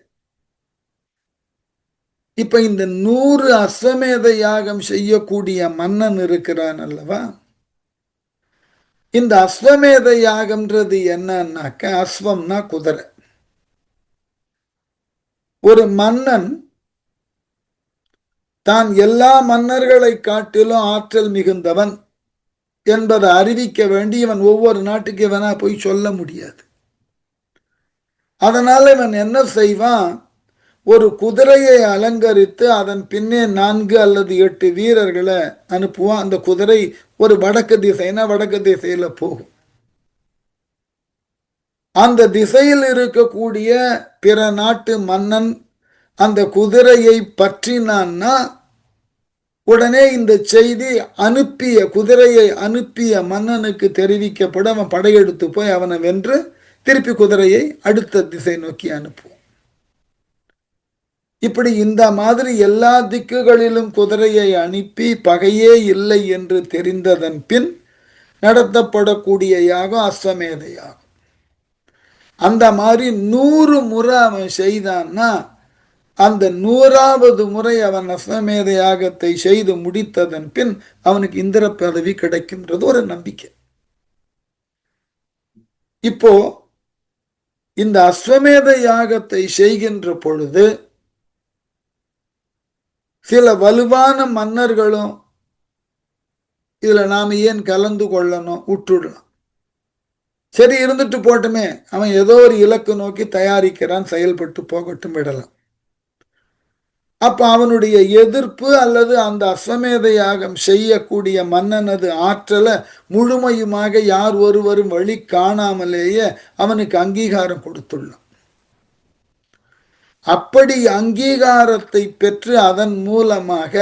இப்ப இந்த 100 அஸ்வமேத யாகம் செய்யக்கூடிய மன்னன் இருக்கிறான் அல்லவா, இந்த அஸ்வமேத யாகம்ன்றது என்னன்னாக்க, அஸ்வம்னா குதிரை. ஒரு மன்னன் தான் எல்லா மன்னர்களை காட்டிலும் ஆற்றல் மிகுந்தவன் என்பதை அறிவிக்க வேண்டி இவன் ஒவ்வொரு நாட்டுக்கு இவனா போய் சொல்ல முடியாது. அதனால இவன் என்ன செய்வான், ஒரு குதிரையை அலங்கரித்து அதன் பின்னே 4 அல்லது 8 வீரர்களை அனுப்புவான். அந்த குதிரை ஒரு வடக்கு திசைனா வடக்கு திசையில போகும். அந்த திசையில் இருக்கக்கூடிய பிற நாட்டு மன்னன் அந்த குதிரையை பற்றினான்னா உடனே இந்த செய்தி அனுப்பிய குதிரையை அனுப்பிய மன்னனுக்கு தெரிவிக்கப்படும். அவன் படையெடுத்து போய் அவனை வென்று திருப்பி குதிரையை அடுத்த திசை நோக்கி அனுப்புவான். இப்படி இந்த மாதிரி எல்லா திக்குகளிலும் குதிரையை அனுப்பி பகையே இல்லை என்று தெரிந்ததன் பின் நடத்தப்படக்கூடிய யாகம் அஸ்வமேத யாகம். அந்த மாதிரி 100 முறை அவன் செய்தான்னா அந்த 100வது முறை அவன் அஸ்வமேத யாகத்தை செய்து முடித்ததன் பின் அவனுக்கு இந்திர பதவி கிடைக்கின்றது ஒரு நம்பிக்கை. இப்போ இந்த அஸ்வமேத யாகத்தை செய்கின்ற பொழுது சில வலுவான மன்னர்களும் இதுல நாம ஏன் கலந்து கொள்ளணும், விட்டுடலாம். சரி, இருந்துட்டு போட்டுமே, அவன் ஏதோ ஒரு இலக்கு நோக்கி தயாரிக்கிறான், செயல்பட்டு போகட்டும், விடலாம். அப்ப அவனுடைய எதிர்ப்பு அல்லது அந்த அஸ்வமேத யாகம் செய்யக்கூடிய மன்னனது ஆற்றலை முழுமையுமாக யார் ஒருவரும் வழி காணாமலேயே அவனுக்கு அங்கீகாரம் கொடுத்துள்ளான். அப்படி அங்கீகாரத்தை பெற்று அதன் மூலமாக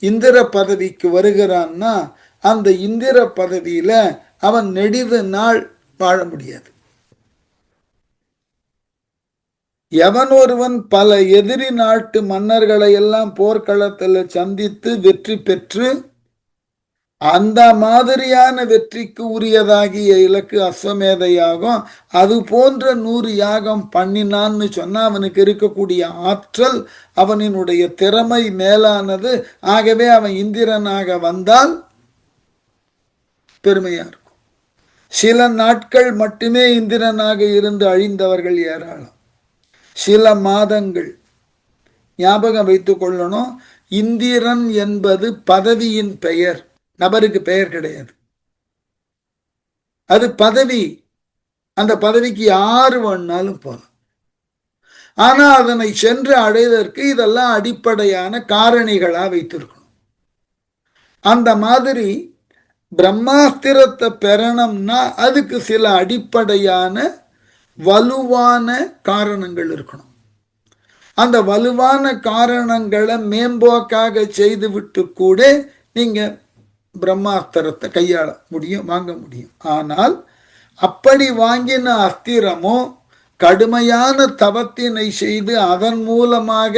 இந்திர பதவிக்கு வருகிறான்னா அந்த இந்திர பதவியில அவன் நெடிது நாள் வாழ முடியாது. எவன் ஒருவன் பல எதிரி நாட்டு மன்னர்களை எல்லாம் போர்க்களத்தில் சந்தித்து வெற்றி பெற்று அந்த மாதிரியான வெற்றிக்கு உரியதாகிய இலக்கு அஸ்வமேத யாகம். அது போன்ற 100 யாகம் பண்ணினான்னு சொன்னா அவனுக்கு இருக்கக்கூடிய ஆற்றல், அவனினுடைய திறமை மேலானது. ஆகவே அவன் இந்திரனாக வந்தால் பெருமையா இருக்கும். சில நாட்கள் மட்டுமே இந்திரனாக இருந்து அழிந்தவர்கள் ஏராளம். சில மாதங்கள். ஞாபகம் வைத்துக் கொள்ளணும், இந்திரன் என்பது பதவியின் பெயர், நபருக்கு பெயர் கிடையாது. அது பதவி. அந்த பதவிக்கு யாரு வேணாலும் போகலாம். ஆனா அதனை சென்று அடைவதற்கு இதெல்லாம் அடிப்படையான காரணிகளா வைத்திருக்கணும். அந்த மாதிரி பிரம்மாஸ்திரத்தை பெறணும்னா அதுக்கு சில அடிப்படையான வலுவான காரணங்கள் இருக்கணும். அந்த வலுவான காரணங்களை மேம்போக்காக செய்துவிட்டு கூட நீங்க பிரம்மாஸ்திரத்தை கையாள முடியும், வாங்க முடியும். ஆனால் அப்படி வாங்கின அஸ்திரமோ கடுமையான தவத்தினை செய்து அதன் மூலமாக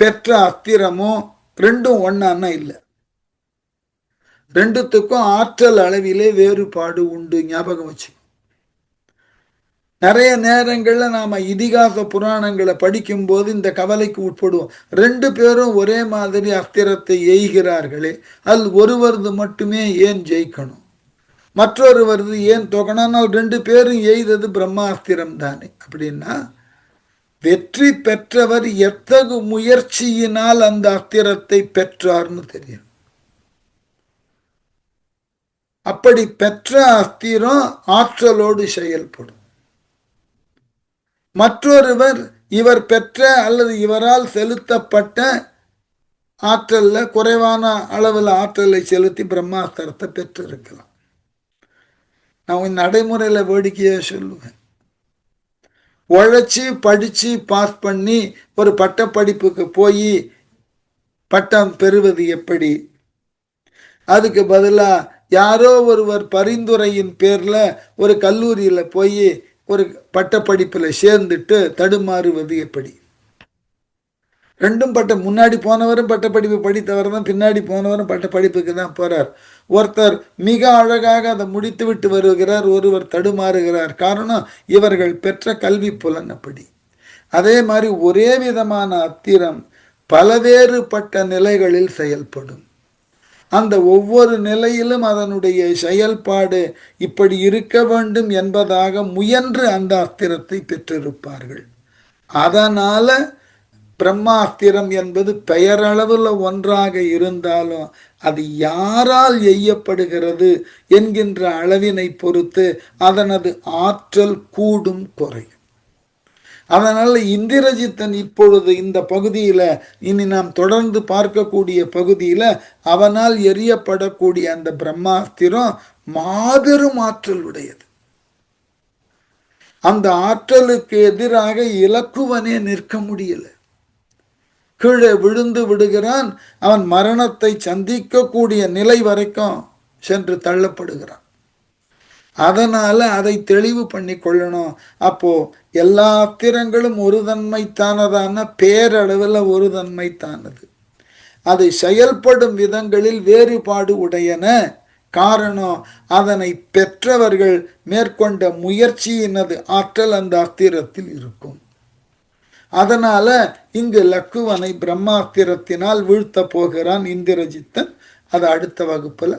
பெற்ற அஸ்திரமோ ரெண்டும் ஒன்னான்னா இல்லை. ரெண்டுத்துக்கும் ஆற்றல் அளவிலே வேறுபாடு உண்டு. ஞாபகம் வச்சு. நிறைய நேரங்கள்ல நாம இதிகாச புராணங்களை படிக்கும் போது இந்த கவலைக்கு உட்படுவோம். 2 பேரும் ஒரே மாதிரி அஸ்திரத்தை எய்கிறார்களே, அது ஒருவரது மட்டுமே ஏன் ஜெயிக்கணும், மற்றொருவரது ஏன் தோக்கணும்? 2 பேரும் எய்தது பிரம்மாஸ்திரம் தானே. அப்படின்னா வெற்றி பெற்றவர் எத்தகு முயற்சியினால் அந்த அஸ்திரத்தை பெற்றார்னு தெரியும். அப்படி பெற்ற அஸ்திரம் ஆற்றலோடு செயல்படும். மற்றொருவர் இவர் பெற்ற அல்லது இவரால் செலுத்தப்பட்ட ஆற்றல்ல குறைவான அளவில் ஆற்றலை செலுத்தி பிரம்மாஸ்திரத்தை பெற்றிருக்கலாம். நான் நடைமுறையில வேடிக்கையா சொல்லுவேன். உழைச்சி படிச்சு பாஸ் பண்ணி ஒரு பட்ட படிப்புக்கு போய் பட்டம் பெறுவது எப்படி? அதுக்கு பதிலா யாரோ ஒருவர் பரிந்துரையின் பேர்ல ஒரு கல்லூரியில போய் ஒரு பட்டப்படிப்புல சேர்ந்துட்டு தடுமாறுவது எப்படி? ரெண்டும் முன்னாடி போனவரும் பட்டப்படிப்பு படித்தவர் தான், பின்னாடி போனவரும் பட்டப்படிப்புக்கு தான் போறார். ஒருத்தர் மிக அழகாக அதை முடித்து விட்டு வருகிறார், ஒருவர் தடுமாறுகிறார். காரணம், இவர்கள் பெற்ற கல்வி புலன் அப்படி. அதே மாதிரி ஒரே விதமான அத்திரம் பலவேறுபட்ட நிலைகளில் செயல்படும். அந்த ஒவ்வொரு நிலையிலும் அதனுடைய செயல்பாடு இப்படி இருக்க வேண்டும் என்பதாக முயன்று அந்த அஸ்திரத்தை பெற்றிருப்பார்கள். அதனால பிரம்மாஸ்திரம் என்பது பெயரளவில் ஒன்றாக இருந்தாலும் அது யாரால் எய்யப்படுகிறது என்கின்ற அளவினை பொறுத்து அதனது ஆற்றல் கூடும் குறையும். அதனால இந்திரஜித்தன் இப்பொழுது இந்த பகுதியில, இனி நாம் தொடர்ந்து பார்க்கக்கூடிய பகுதியில அவனால் எரியப்படக்கூடிய அந்த பிரம்மாஸ்திரம் மாபெரும் ஆற்றல் உடையது. அந்த ஆற்றலுக்கு எதிராக இலக்குவனே நிற்க முடியல. கீழே விழுந்து விடுகிறான். அவன் மரணத்தை சந்திக்கக்கூடிய நிலை வரைக்கும் சென்று தள்ளப்படுகிறான். அதனால அதை தெளிவு பண்ணி கொள்ளணும். அப்போ எல்லா அத்திரங்களும் ஒரு தன்மைத்தானதான பேரளவில் ஒரு தன்மைத்தானது. அது செயல்படும் விதங்களில் வேறுபாடு உடையன. காரணம், அதனை பெற்றவர்கள் மேற்கொண்ட முயற்சியினது ஆற்றல் அந்த அஸ்திரத்தில் இருக்கும். அதனால இங்கு லக்குவனை பிரம்மாஸ்திரத்தினால் வீழ்த்த போகிறான் இந்திரஜித்தன். அது அடுத்த வகுப்புல